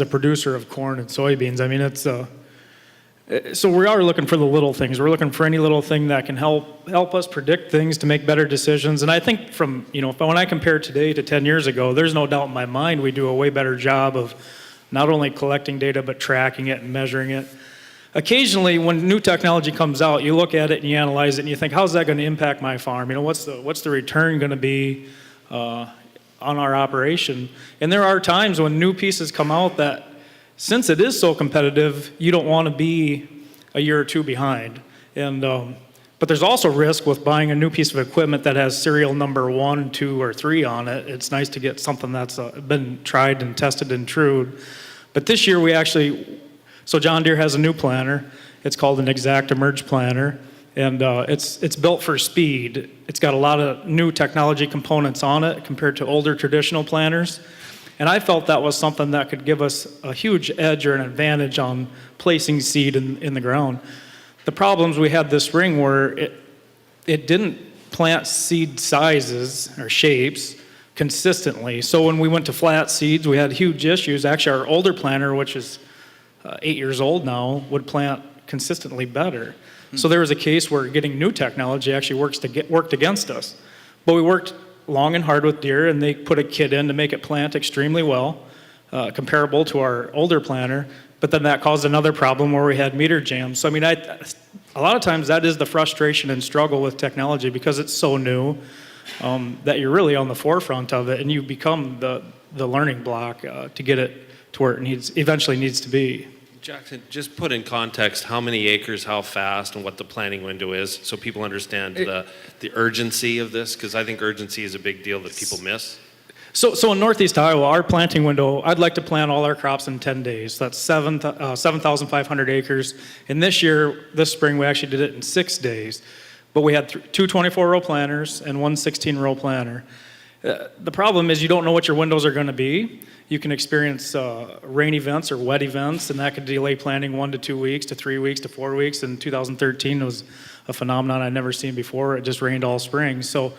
producer of corn and soybeans. I mean, so we are looking for the little things. We're looking for any little thing that can help us predict things to make better decisions. And I think when I compare today to 10 years ago, there's no doubt in my mind we do a way better job of not only collecting data, but tracking it and measuring it. Occasionally, when new technology comes out, you look at it and you analyze it and you think, how's that going to impact my farm? You know, what's the return going to be on our operation? And there are times when new pieces come out that, since it is so competitive, you don't want to be a year or two behind. And but there's also risk with buying a new piece of equipment that has serial number 1, 2, or 3 on it. It's nice to get something that's been tried and tested and true. But this year so John Deere has a new planter. It's called an Exact Emerge planter, and it's built for speed. It's got a lot of new technology components on it compared to older traditional planters. And I felt that was something that could give us a huge edge or an advantage on placing seed in the ground. The problems we had this spring were it didn't plant seed sizes or shapes consistently. So when we went to flat seeds, we had huge issues. Actually, our older planter, which is 8 years old now, would plant consistently better. So there was a case where getting new technology actually worked against us. But we worked long and hard with Deere, and they put a kit in to make it plant extremely well, comparable to our older planter. But then that caused another problem where we had meter jams. So I mean, a lot of times that is the frustration and struggle with technology, because it's so new that you're really on the forefront of it, and you become the learning block to get it to where it eventually needs to be. Jackson, just put in context how many acres, how fast, and what the planning window is, so people understand the urgency of this, because I think urgency is a big deal that people miss. So in Northeast Iowa, our planting window, I'd like to plant all our crops in 10 days. That's 7,500 acres. And this spring, we actually did it in 6 days. But we had two 24-row planters and one 16-row planter. The problem is you don't know what your windows are going to be. You can experience rain events or wet events, and that could delay planting 1 to 2 weeks to 3 weeks to 4 weeks. In 2013, it was a phenomenon I'd never seen before. It just rained all spring. So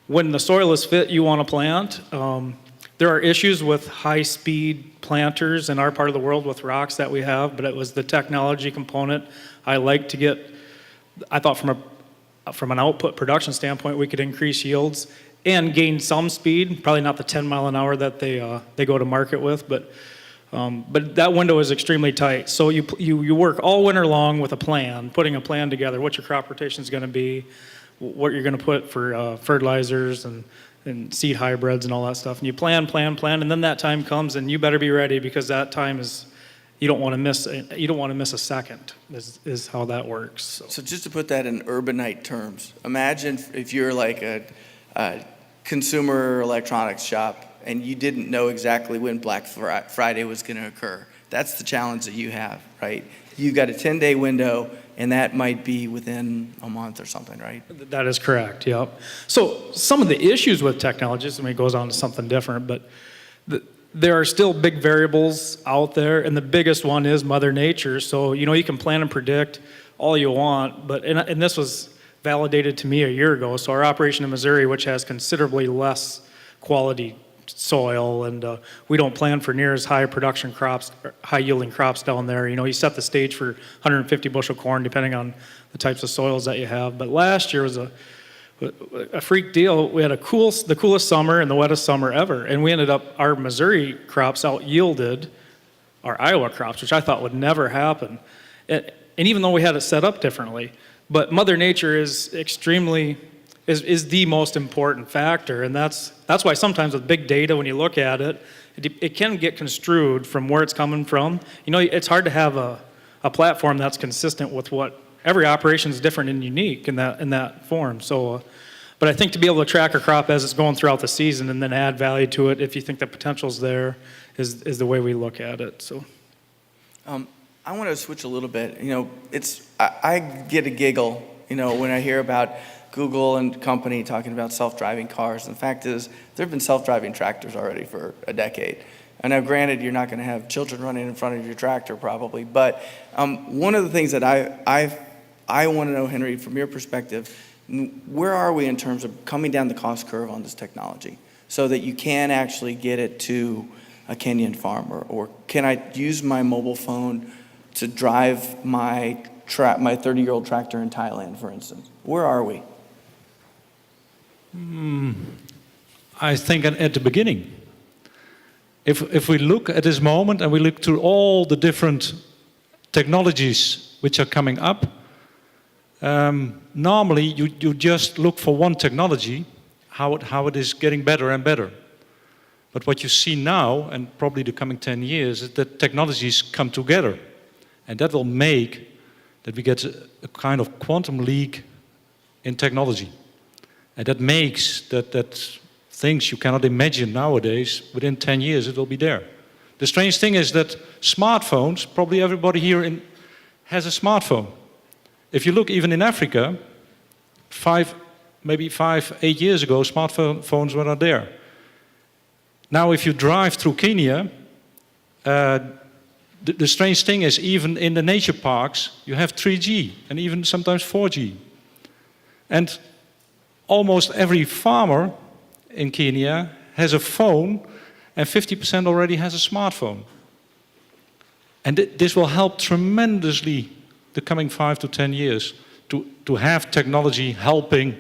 when the soil is fit, you want to plant. There are issues with high-speed planters in our part of the world with rocks that we have, but it was the technology component I like to get. I thought from an output production standpoint, we could increase yields and gain some speed, probably not the 10 mile an hour that they go to market with, but that window is extremely tight. So you work all winter long with a plan, putting a plan together, what your crop rotation is going to be, what you're going to put for fertilizers and seed hybrids and all that stuff. And you plan, and then that time comes, and you better be ready, because that time is, you don't want to miss a second, is how that works. So just to put that in urbanite terms, imagine if you're like a consumer electronics shop and you didn't know exactly when Black Friday was going to occur. That's the challenge that you have, right? You've got a 10-day window, and that might be within a month or something, right? That is correct, yep. So some of the issues with technologies, it goes on to something different, but there are still big variables out there, and the biggest one is Mother Nature. So, you can plan and predict all you want, but and this was validated to me a year ago. So our operation in Missouri, which has considerably less quality soil, and we don't plan for near as high production crops, high yielding crops down there. You set the stage for 150 bushel corn, depending on the types of soils that you have. But last year was a freak deal. We had the coolest summer and the wettest summer ever, and we ended up, our Missouri crops out yielded our Iowa crops, which I thought would never happen. And even though we had it set up differently, but Mother Nature is is the most important factor, and that's why sometimes with big data, when you look at it, it can get construed from where it's coming from. It's hard to have a platform that's consistent with what every operation is different and unique in that form. So, but I think to be able to track a crop as it's going throughout the season and then add value to it if you think the potential's there is the way we look at it. So. I want to switch a little bit. I get a giggle, when I hear about Google and company talking about self-driving cars. And the fact is, there have been self-driving tractors already for a decade. And now, granted, you're not going to have children running in front of your tractor probably, but one of the things that I want to know, Henry, from your perspective, where are we in terms of coming down the cost curve on this technology so that you can actually get it to a Kenyan farmer? Or can I use my mobile phone to drive my 30-year-old tractor in Thailand, for instance? Where are we? I think at the beginning. If we look at this moment and we look through all the different technologies which are coming up, normally you just look for one technology, how it is getting better and better. But what you see now, and probably the coming 10 years, is that technologies come together. And that will make that we get a kind of quantum leap in technology. And that makes that things you cannot imagine nowadays, within 10 years it will be there. The strange thing is that smartphones, probably everybody here has a smartphone. If you look even in Africa, 8 years ago, smartphones were not there. Now if you drive through Kenya, the strange thing is, even in the nature parks, you have 3G and even sometimes 4G. And almost every farmer in Kenya has a phone, and 50% already has a smartphone. And this will help tremendously the coming 5 to 10 years to have technology helping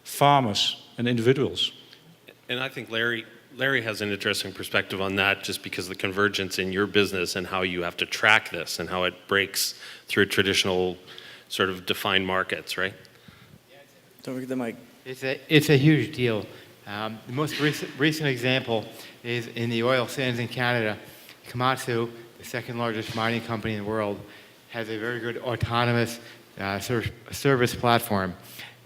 farmers and individuals. And I think Larry has an interesting perspective on that, just because of the convergence in your business and how you have to track this and how it breaks through traditional sort of defined markets, right? Don't forget the mic. It's a huge deal. The most recent example is in the oil sands in Canada. Komatsu, the second largest mining company in the world, has a very good autonomous service platform.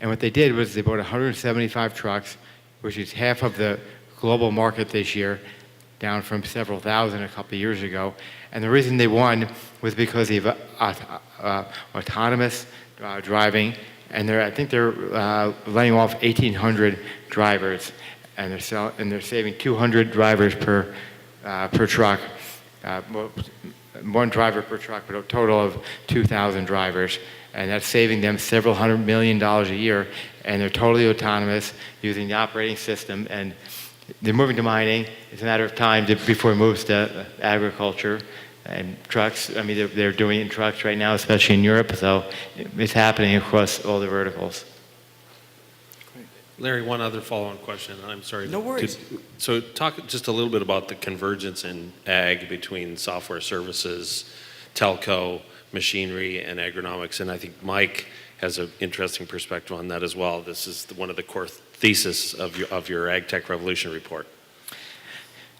And what they did was they bought 175 trucks, which is half of the global market this year, down from several thousand a couple of years ago. And the reason they won was because of autonomous driving. And I think they're laying off 1,800 drivers, and they're saving 200 drivers per truck, one driver per truck, but a total of 2,000 drivers, and that's saving them several $100 million a year. And they're totally autonomous, using the operating system, and they're moving to mining. It's a matter of time before it moves to agriculture. And trucks, I mean, they're doing it in trucks right now, especially in Europe, so it's happening across all the verticals. Larry, one other follow-on question. I'm sorry. No worries. So talk just a little bit about the convergence in ag between software services, telco, machinery, and agronomics. And I think Mike has an interesting perspective on that as well. This is one of the core thesis of your Ag Tech Revolution report.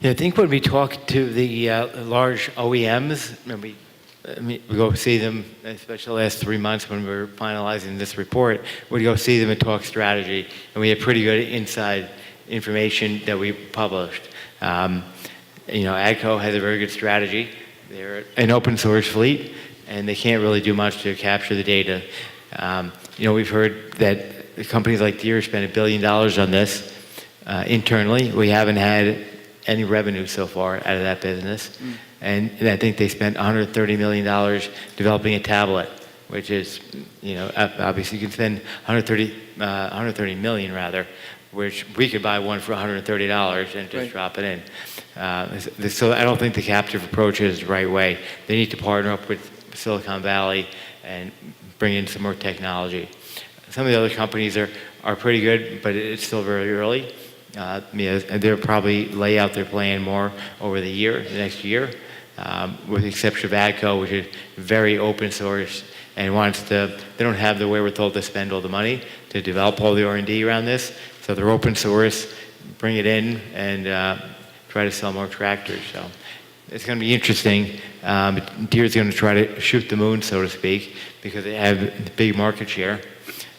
Yeah, I think when we talk to the large OEMs, and we go see them, especially the last 3 months when we were finalizing this report, we go see them and talk strategy, and we had pretty good inside information that we published. AGCO has a very good strategy. They're an open source fleet, and they can't really do much to capture the data. We've heard that companies like Deere spend $1 billion on this internally. We haven't had any revenue so far out of that business. And I think they spent $130 million developing a tablet, which is, obviously you can spend $130 million rather, which we could buy one for $130 and just drop it in. So I don't think the captive approach is the right way. They need to partner up with Silicon Valley and bring in some more technology. Some of the other companies are pretty good, but it's still very early. They'll probably lay out their plan more over the next year, with the exception of AGCO, which is very open source and they don't have the wherewithal to spend all the money to develop all the R&D around this. So they're open source, bring it in, and try to sell more tractors. So it's going to be interesting. Deere's going to try to shoot the moon, so to speak, because they have big market share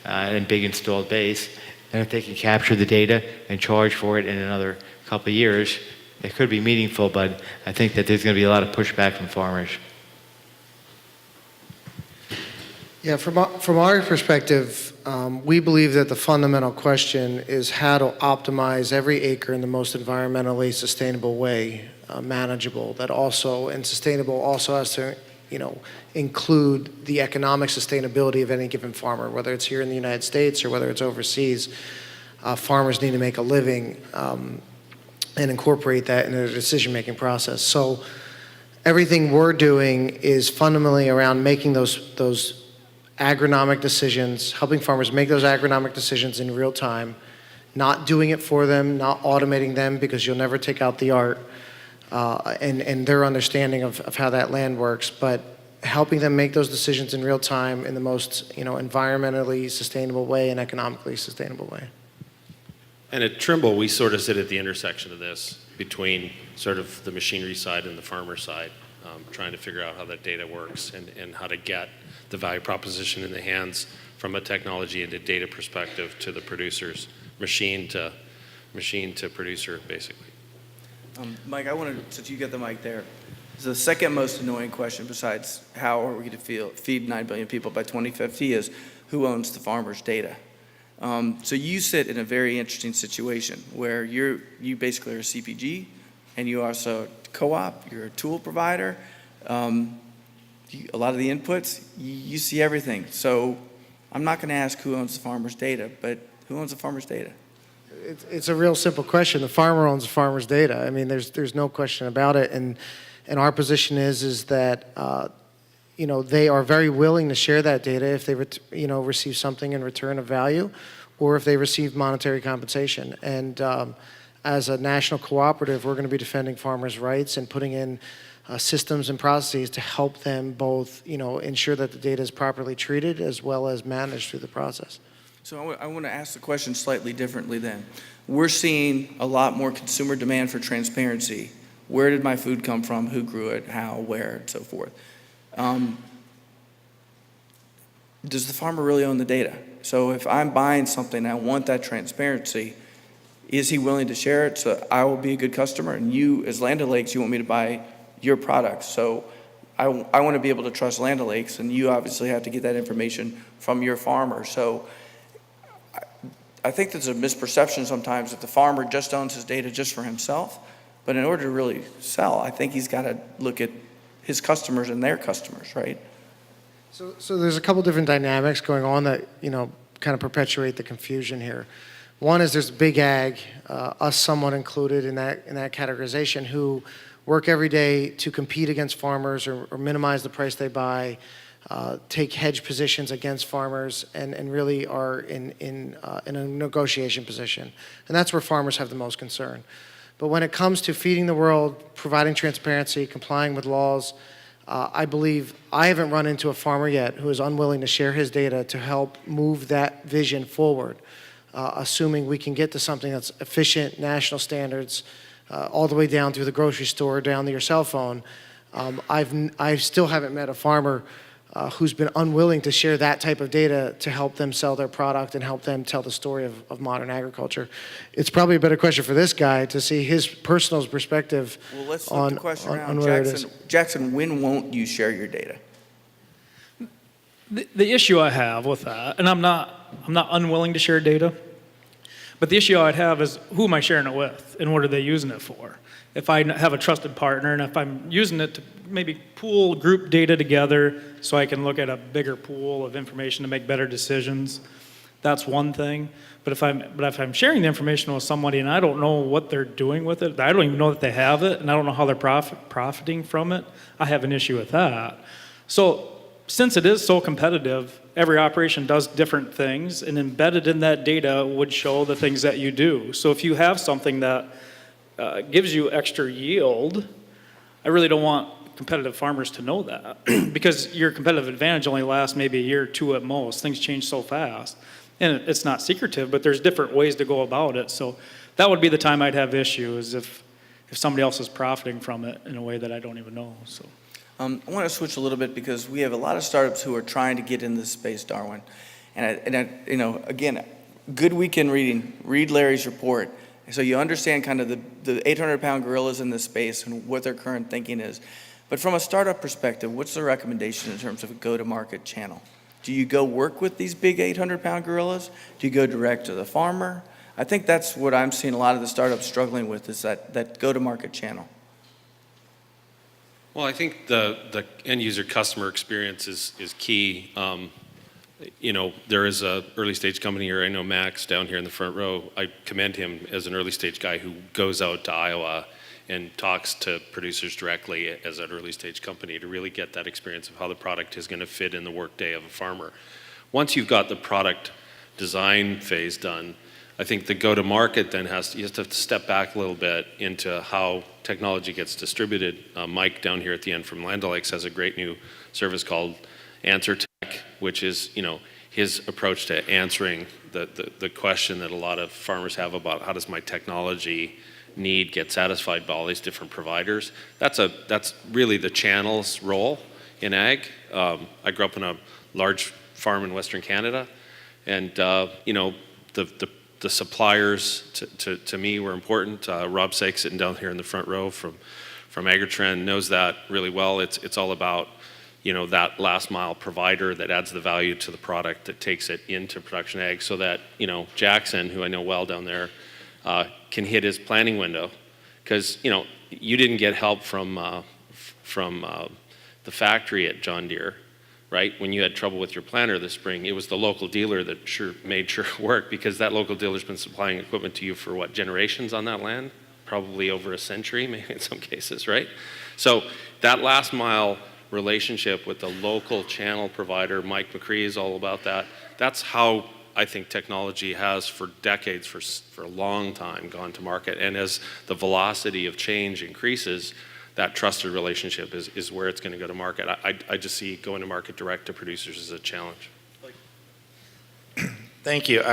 and big installed base. And if they can capture the data and charge for it in another couple of years, it could be meaningful, but I think that there's going to be a lot of pushback from farmers. Yeah, from our perspective, we believe that the fundamental question is how to optimize every acre in the most environmentally sustainable way, manageable. That also, and sustainable also has to, include the economic sustainability of any given farmer, whether it's here in the United States or whether it's overseas. Farmers need to make a living and incorporate that in their decision-making process. So everything we're doing is fundamentally around making those agronomic decisions, helping farmers make those agronomic decisions in real time, not doing it for them, not automating them, because you'll never take out the art and their understanding of how that land works, but helping them make those decisions in real time in the most environmentally sustainable way and economically sustainable way. And at Trimble, we sort of sit at the intersection of this between sort of the machinery side and the farmer side, trying to figure out how that data works and how to get the value proposition in the hands from a technology and a data perspective to the producers, machine to producer, basically. Mike, I wanted, since you got the mic there, the second most annoying question besides how are we going to feed 9 billion people by 2050 is who owns the farmer's data? So you sit in a very interesting situation where you basically are a CPG and you also co-op, you're a tool provider. A lot of the inputs, you see everything. So I'm not going to ask who owns the farmer's data, but who owns the farmer's data? It's a real simple question. The farmer owns the farmer's data. I mean, there's no question about it. And our position is that they are very willing to share that data if they receive something in return of value, or if they receive monetary compensation. And as a national cooperative, we're going to be defending farmers' rights and putting in systems and processes to help them both, ensure that the data is properly treated as well as managed through the process. So I want to ask the question slightly differently then. We're seeing a lot more consumer demand for transparency. Where did my food come from? Who grew it? How? Where? And so forth. Does the farmer really own the data? So if I'm buying something and I want that transparency, is he willing to share it so I will be a good customer? And you, as Land O'Lakes, you want me to buy your products. So I want to be able to trust Land O'Lakes, and you obviously have to get that information from your farmer. So I think there's a misperception sometimes that the farmer just owns his data just for himself. But in order to really sell, I think he's got to look at his customers and their customers, right? So there's a couple different dynamics going on that, kind of perpetuate the confusion here. One is there's big ag, us somewhat included in that categorization, who work every day to compete against farmers or minimize the price they buy, take hedge positions against farmers, and really are in a negotiation position. And that's where farmers have the most concern. But when it comes to feeding the world, providing transparency, complying with laws, I believe I haven't run into a farmer yet who is unwilling to share his data to help move that vision forward, assuming we can get to something that's efficient, national standards, all the way down through the grocery store, down to your cell phone. I still haven't met a farmer who's been unwilling to share that type of data to help them sell their product and help them tell the story of modern agriculture. It's probably a better question for this guy to see his personal perspective well, let's flip the question around. where it is. Jackson, when won't you share your data? The issue I have with that, and I'm not unwilling to share data, but the issue I'd have is who am I sharing it with and what are they using it for? If I have a trusted partner and if I'm using it to maybe pool group data together so I can look at a bigger pool of information to make better decisions, that's one thing. But if I'm sharing the information with somebody and I don't know what they're doing with it, I don't even know that they have it, and I don't know how they're profiting from it, I have an issue with that. So since it is so competitive, every operation does different things, and embedded in that data would show the things that you do. So if you have something that gives you extra yield, I really don't want competitive farmers to know that because your competitive advantage only lasts maybe a year or two at most. Things change so fast. And it's not secretive, but there's different ways to go about it. So that would be the time I'd have issues if somebody else is profiting from it in a way that I don't even know. So I want to switch a little bit because we have a lot of startups who are trying to get in this space, Darwin. And I again, good weekend reading, read Larry's report. So you understand kind of the 800-pound gorillas in this space and what their current thinking is. But from a startup perspective, what's the recommendation in terms of a go-to-market channel? Do you go work with these big 800-pound gorillas? Do you go direct to the farmer? I think that's what I'm seeing a lot of the startups struggling with, is that go-to-market channel. Well, I think the end user customer experience is key. There is a early stage company here. I know Max down here in the front row. I commend him as an early stage guy who goes out to Iowa and talks to producers directly as an early stage company to really get that experience of how the product is going to fit in the workday of a farmer. Once you've got the product design phase done, I think the go-to-market then you have to step back a little bit into how technology gets distributed. Mike down here at the end from Land O'Lakes has a great new service called Answer Tech, which is his approach to answering the question that a lot of farmers have about how does my technology need get satisfied by all these different providers. That's really the channel's role in ag. I grew up in a large farm in Western Canada, and the suppliers to me were important. Rob Sykes sitting down here in the front row from Agritrend knows that really well. It's all about that last mile provider that adds the value to the product that takes it into production ag, so that Jackson, who I know well down there, can hit his planning window, because you didn't get help from the factory at John Deere, right? When you had trouble with your planter this spring, it was the local dealer that made sure it worked, because that local dealer's been supplying equipment to you for what, generations on that land? Probably over a century, maybe in some cases, right? So that last mile relationship with the local channel provider, Mike McCree is all about that. That's how I think technology has for decades, for a long time, gone to market. And as the velocity of change increases, that trusted relationship is where it's going to go to market. I just see going to market direct to producers as a challenge. Thank you.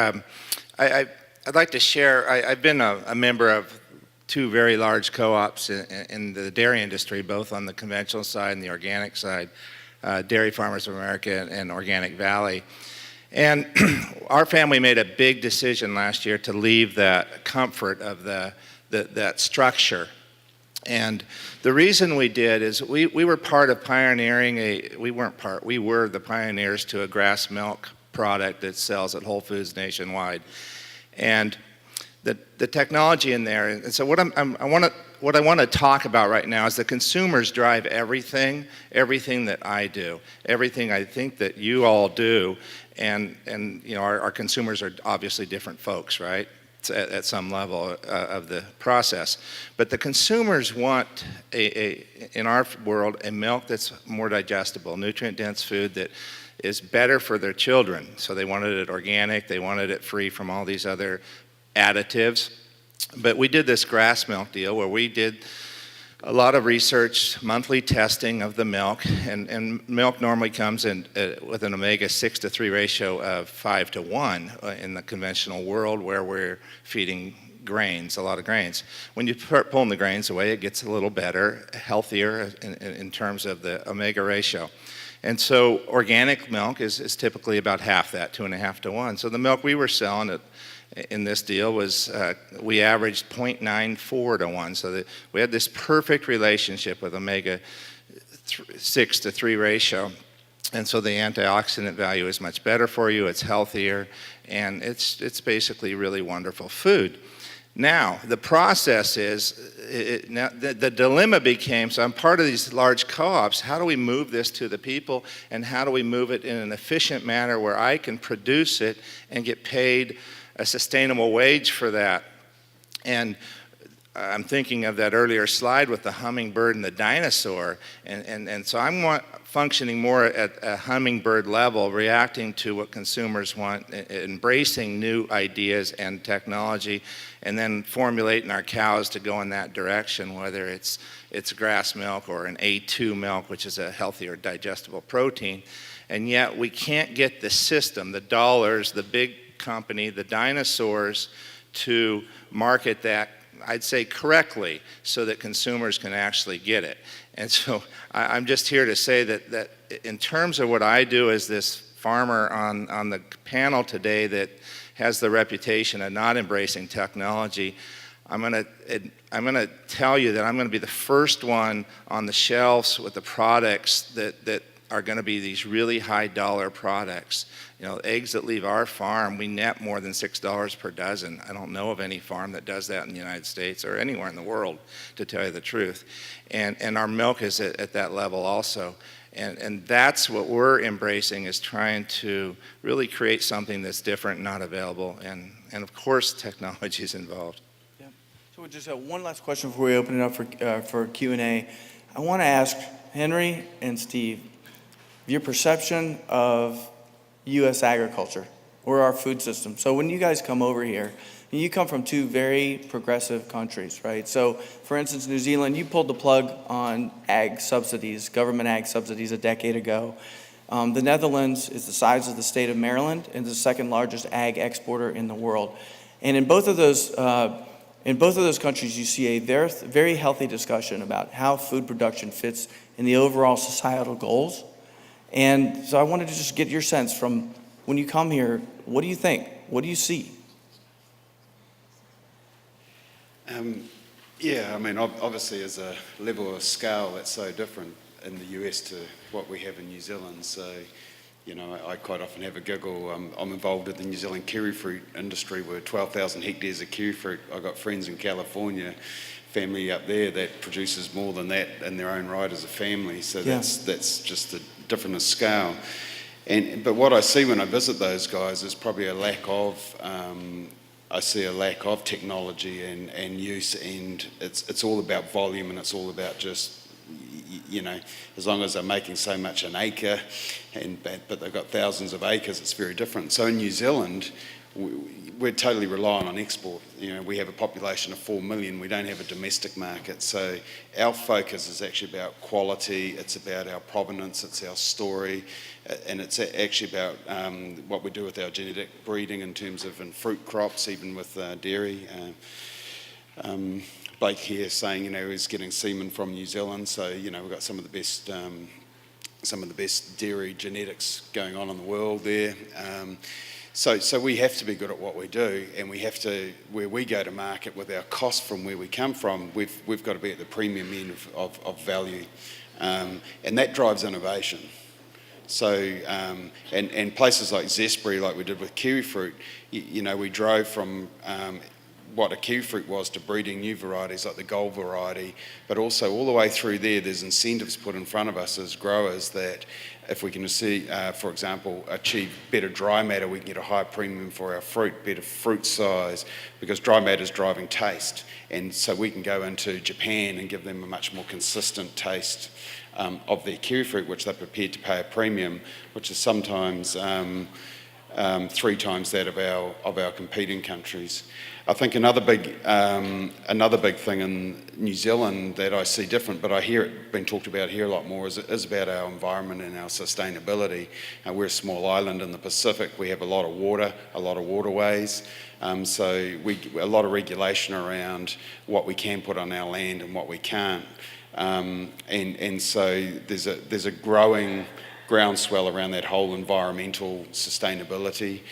I'd like to share, I've been a member of two very large co-ops in the dairy industry, both on the conventional side and the organic side, Dairy Farmers of America and Organic Valley. And our family made a big decision last year to leave that comfort of that structure. And the reason we did is we were part of pioneering we were the pioneers to a grass milk product that sells at Whole Foods nationwide. And the technology in there, and so what I want to talk about right now is the consumers drive everything that I do, everything I think that you all do, and our consumers are obviously different folks, right? At some level of the process. But the consumers want, in our world, a milk that's more digestible, nutrient-dense food that is better for their children. So they wanted it organic, they wanted it free from all these other additives. But we did this grass milk deal where we did a lot of research, monthly testing of the milk, and milk normally comes in with an omega 6-3 ratio of 5-1 in the conventional world, where we're feeding grains, a lot of grains. When you start pulling the grains away, it gets a little better, healthier in terms of the omega ratio. And so organic milk is typically about half that, 2.5-1. So the milk we were selling in this deal was, we averaged 0.94-1. So that we had this perfect relationship with omega 6-3 ratio. And so the antioxidant value is much better for you, it's healthier, and it's basically really wonderful food. Now, the process is, the dilemma became, so I'm part of these large co-ops, how do we move this to the people, and how do we move it in an efficient manner where I can produce it and get paid a sustainable wage for that? And I'm thinking of that earlier slide with the hummingbird and the dinosaur, and so I'm functioning more at a hummingbird level, reacting to what consumers want, embracing new ideas and technology, and then formulating our cows to go in that direction, whether it's grass milk or an A2 milk, which is a healthier digestible protein. And yet we can't get the system, the dollars, the big company, the dinosaurs, to market that, I'd say, correctly, so that consumers can actually get it. And so I'm just here to say that in terms of what I do as this farmer on the panel today that has the reputation of not embracing technology, I'm going to tell you that I'm going to be the first one on the shelves with the products that are going to be these really high dollar products. You know, eggs that leave our farm, we net more than $6 per dozen. I don't know of any farm that does that in the United States or anywhere in the world, to tell you the truth. And our milk is at that level also. And that's what we're embracing, is trying to really create something that's different, not available. And of course, technology is involved. Yeah. So we just have one last question before we open it up for Q&A. I want to ask Henry and Steve your perception of U.S. agriculture or our food system. So when you guys come over here, you come from two very progressive countries, right? So, for instance, New Zealand, you pulled the plug on ag subsidies, government ag subsidies, a decade ago. The Netherlands is the size of the state of Maryland and the second largest ag exporter in the world. And in both of those countries, you see a very healthy discussion about how food production fits in the overall societal goals. And so I wanted to just get your sense from when you come here, what do you think? What do you see? Yeah, I mean, obviously as a level of scale, that's so different in the US to what we have in New Zealand. So, you know, I quite often have a giggle. I'm involved with the New Zealand kiwi fruit industry. We're 12,000 hectares of kiwi fruit. I've got friends in California, family up there that produces more than that in their own right as a family. So Yeah. that's just a different scale. But what I see when I visit those guys is probably a lack of I see a lack of technology and use, and it's all about volume, and it's all about just, you know, as long as they're making so much an acre, but they've got thousands of acres, it's very different. So in New Zealand, we're totally reliant on export. You know, we have a population of 4 million. We don't have a domestic market. So our focus is actually about quality. It's about our provenance. It's our story. And it's actually about what we do with our genetic breeding in terms of in fruit crops, even with dairy. Blake here saying, you know, he's getting semen from New Zealand. So, you know, we've got some of the best dairy genetics going on in the world there. So we have to be good at what we do, and we have to, where we go to market with our cost from where we come from, we've got to be at the premium end of value, and that drives innovation. So, and places like Zespri, like we did with kiwi fruit, you know, we drove from what a kiwi fruit was to breeding new varieties like the gold variety, but also all the way through there's incentives put in front of us as growers that if we can see, for example, achieve better dry matter, we can get a higher premium for our fruit, better fruit size, because dry matter is driving taste. And so we can go into Japan and give them a much more consistent taste of their kiwi fruit, which they're prepared to pay a premium, which is sometimes 3 times that of our competing countries. I think another big thing in New Zealand that I see different, but I hear it being talked about here a lot more, is about our environment and our sustainability. We're a small island in the Pacific. We have a lot of water, a lot of waterways. So a lot of regulation around what we can put on our land and what we can't. And so there's a growing groundswell around that whole environmental sustainability.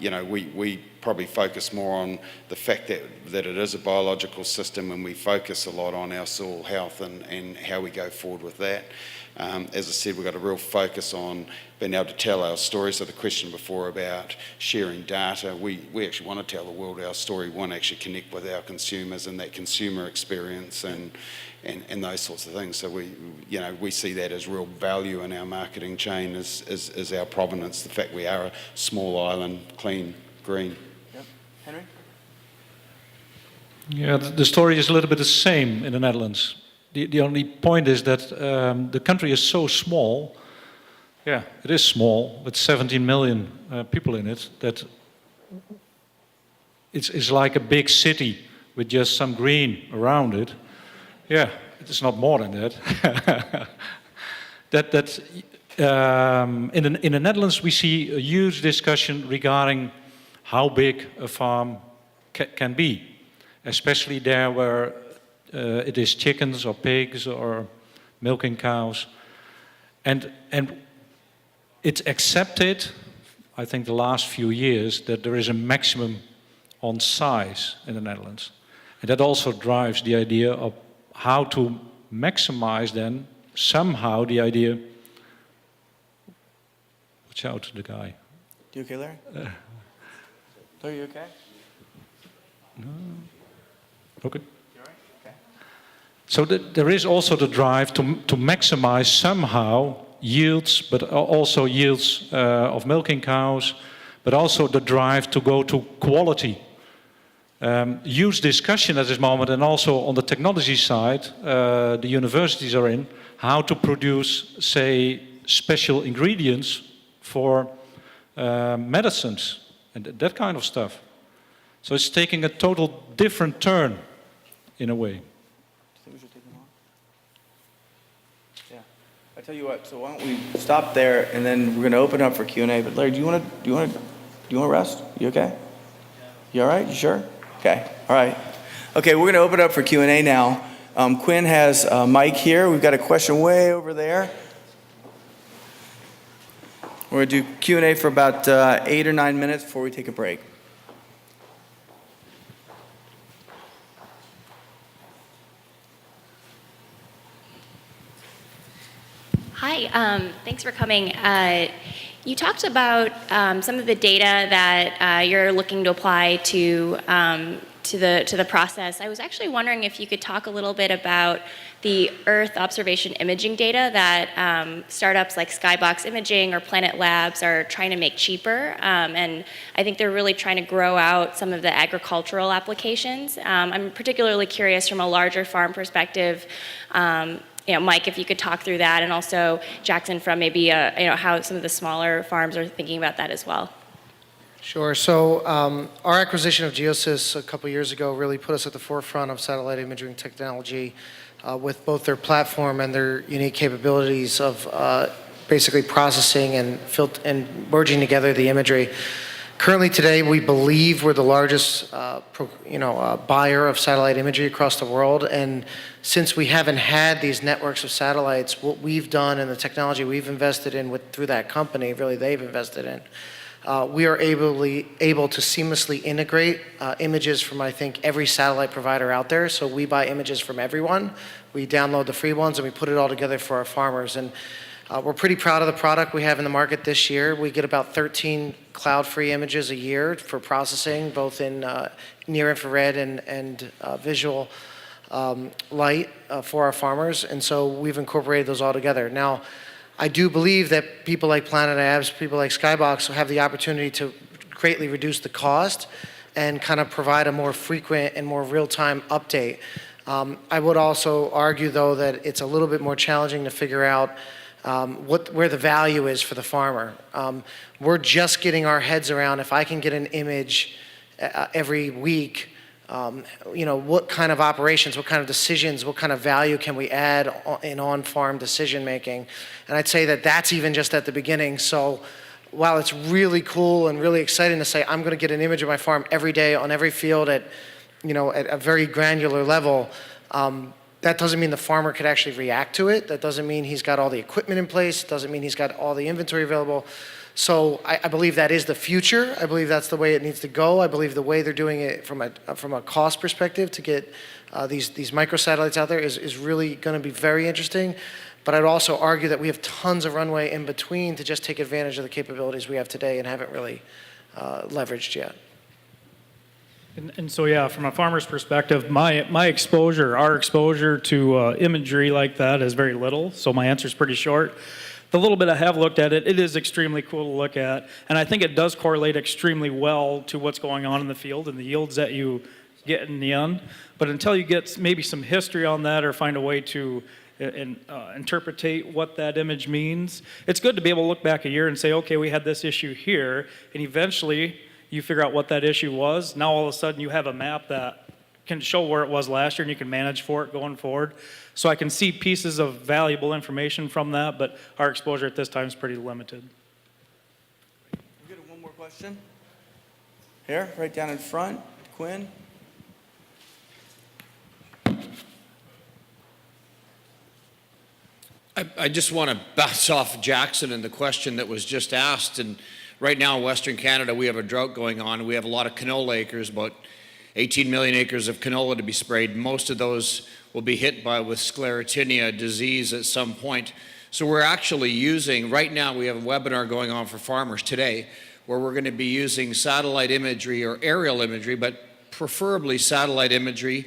You know, we probably focus more on the fact that it is a biological system, and we focus a lot on our soil health and how we go forward with that. As I said, we've got a real focus on being able to tell our story. So the question before about sharing data, we actually want to tell the world our story. We want to actually connect with our consumers and that consumer experience and those sorts of things. So we see that as real value in our marketing chain is our provenance, the fact we are a small island, clean, green. Yep. Henry? Yeah, the story is a little bit the same in the Netherlands. The only point is that the country is so small. Yeah, it is small, with 17 million people in it, that it's like a big city with just some green around it. Yeah, it's not more than that. In the Netherlands, we see a huge discussion regarding how big a farm can be, especially there where it is chickens or pigs or milking cows. And it's accepted, I think the last few years, that there is a maximum on size in the Netherlands. And that also drives the idea of how to maximize then somehow the idea Shout to the guy. You okay, Larry? Larry, you okay? Okay. So there is also the drive to maximize somehow yields, but also yields of milking cows, but also the drive to go to quality. Huge discussion at this moment, and also on the technology side, the universities are in how to produce, say, special ingredients for medicines and that kind of stuff. So it's taking a total different turn, in a way. Yeah. I tell you what. So why don't we stop there, and then we're going to open up for Q&A. But Larry, do you want to rest? You okay? You all right? You sure? Okay. All right. Okay, we're going to open up for Q&A now. Quinn has a mic here. We've got a question way over there. We're going to do Q&A for about 8 or 9 minutes before we take a break. Hi, thanks for coming. You talked about some of the data that you're looking to apply to the process. I was actually wondering if you could talk a little bit about the Earth observation imaging data that startups like Skybox Imaging or Planet Labs are trying to make cheaper. And I think they're really trying to grow out some of the agricultural applications. I'm particularly curious from a larger farm perspective. Mike, if you could talk through that, and also Jackson from maybe how some of the smaller farms are thinking about that as well. Sure. So our acquisition of Geosys a couple years ago really put us at the forefront of satellite imaging technology with both their platform and their unique capabilities of basically processing and merging together the imagery. Currently today, we believe we're the largest buyer of satellite imagery across the world. And since we haven't had these networks of satellites, what we've done and the technology we've invested in through that company, really they've invested in, we are able to seamlessly integrate images from, I think, every satellite provider out there. So we buy images from everyone. We download the free ones and we put it all together for our farmers. And we're pretty proud of the product we have in the market this year. We get about 13 cloud-free images a year for processing, both in near-infrared and visual light for our farmers. And so we've incorporated those all together. Now, I do believe that people like Planet Labs, people like Skybox have the opportunity to greatly reduce the cost and kind of provide a more frequent and more real-time update. I would also argue, though, that it's a little bit more challenging to figure out where the value is for the farmer. We're just getting our heads around if I can get an image every week, what kind of operations, what kind of decisions, what kind of value can we add in on-farm decision making? And I'd say that that's even just at the beginning. So while it's really cool and really exciting to say I'm going to get an image of my farm every day on every field at a very granular level, that doesn't mean the farmer could actually react to it. That doesn't mean he's got all the equipment in place. It doesn't mean he's got all the inventory available. So I believe that is the future. I believe that's the way it needs to go. I believe the way they're doing it from a cost perspective to get these microsatellites out there is really going to be very interesting. But I'd also argue that we have tons of runway in between to just take advantage of the capabilities we have today and haven't really leveraged yet. And so, yeah, from a farmer's perspective, our exposure to imagery like that is very little. So my answer is pretty short. The little bit I have looked at it, it is extremely cool to look at. And I think it does correlate extremely well to what's going on in the field and the yields that you get in the end. But until you get maybe some history on that or find a way to interpretate what that image means, it's good to be able to look back a year and say, okay, we had this issue here, and eventually you figure out what that issue was. Now all of a sudden you have a map that can show where it was last year and you can manage for it going forward. So I can see pieces of valuable information from that, but our exposure at this time is pretty limited. We got one more question. Here, right down in front, Quinn. I just want to bounce off Jackson and the question that was just asked. And right now in Western Canada, we have a drought going on. We have a lot of canola acres, about 18 million acres of canola to be sprayed. Most of those will be hit with sclerotinia disease at some point. So we're actually using, right now we have a webinar going on for farmers today where we're going to be using satellite imagery or aerial imagery, but preferably satellite imagery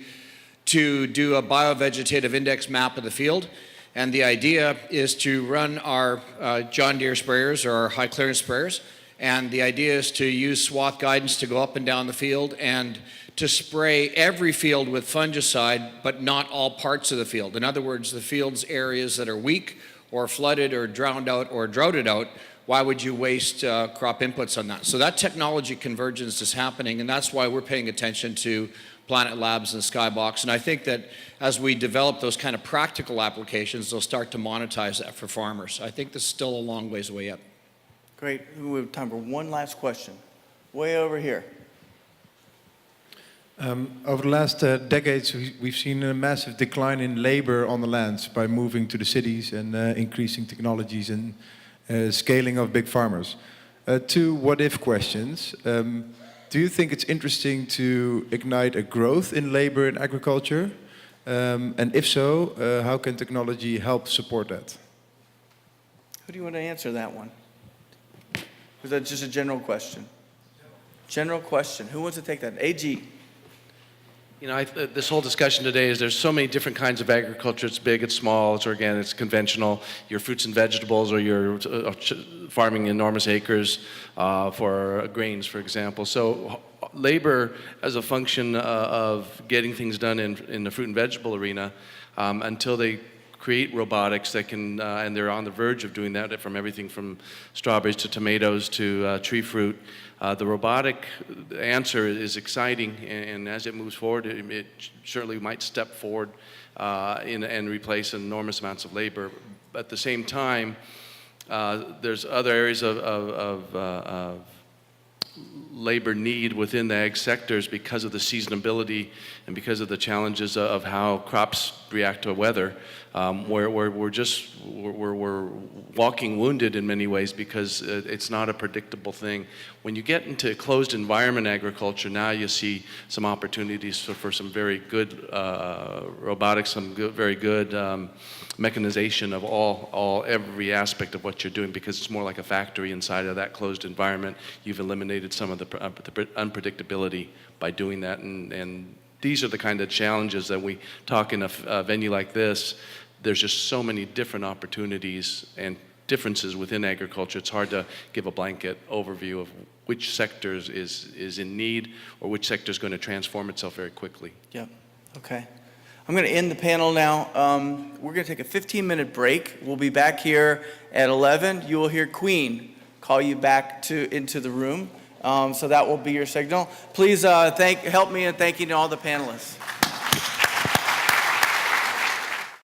to do a biovegetative index map of the field. And the idea is to run our John Deere sprayers or our high clearance sprayers. And the idea is to use swath guidance to go up and down the field and to spray every field with fungicide, but not all parts of the field. In other words, the field's areas that are weak or flooded or drowned out or droughted out, why would you waste crop inputs on that? So that technology convergence is happening, and that's why we're paying attention to Planet Labs and Skybox. And I think that as we develop those kind of practical applications, they'll start to monetize that for farmers. I think this is still a long ways away yet. Great. We have time for one last question. Way over here. Over the last decades, we've seen a massive decline in labor on the lands by moving to the cities and increasing technologies and scaling of big farmers. Two what-if questions. Do you think it's interesting to ignite a growth in labor in agriculture? And if so, how can technology help support that? Who do you want to answer that one? Was that just a general question? General question. Who wants to take that? AG. You know, this whole discussion today is there's so many different kinds of agriculture. It's big, it's small, it's organic, it's conventional. Your fruits and vegetables, or you're farming enormous acres for grains, for example. So labor as a function of getting things done in the fruit and vegetable arena, until they create robotics that can, and they're on the verge of doing that, from everything from strawberries to tomatoes to tree fruit. The robotic answer is exciting, and as it moves forward, it certainly might step forward and replace enormous amounts of labor. At the same time, there's other areas of labor need within the ag sectors because of the seasonability and because of the challenges of how crops react to weather, where we're walking wounded in many ways because it's not a predictable thing. When you get into closed environment agriculture, now you see some opportunities for some very good robotics, some very good mechanization of every aspect of what you're doing, because it's more like a factory inside of that closed environment. You've eliminated some of the unpredictability by doing that, and these are the kind of challenges that we talk in a venue like this. There's just so many different opportunities and differences within agriculture. It's hard to give a blanket overview of which sectors is in need or which sector is going to transform itself very quickly. Yeah, okay. I'm going to end the panel now. We're going to take a 15-minute break. We'll be back here at 11. You will hear Queen call you back into the room. So that will be your signal. Please help me in thanking all the panelists.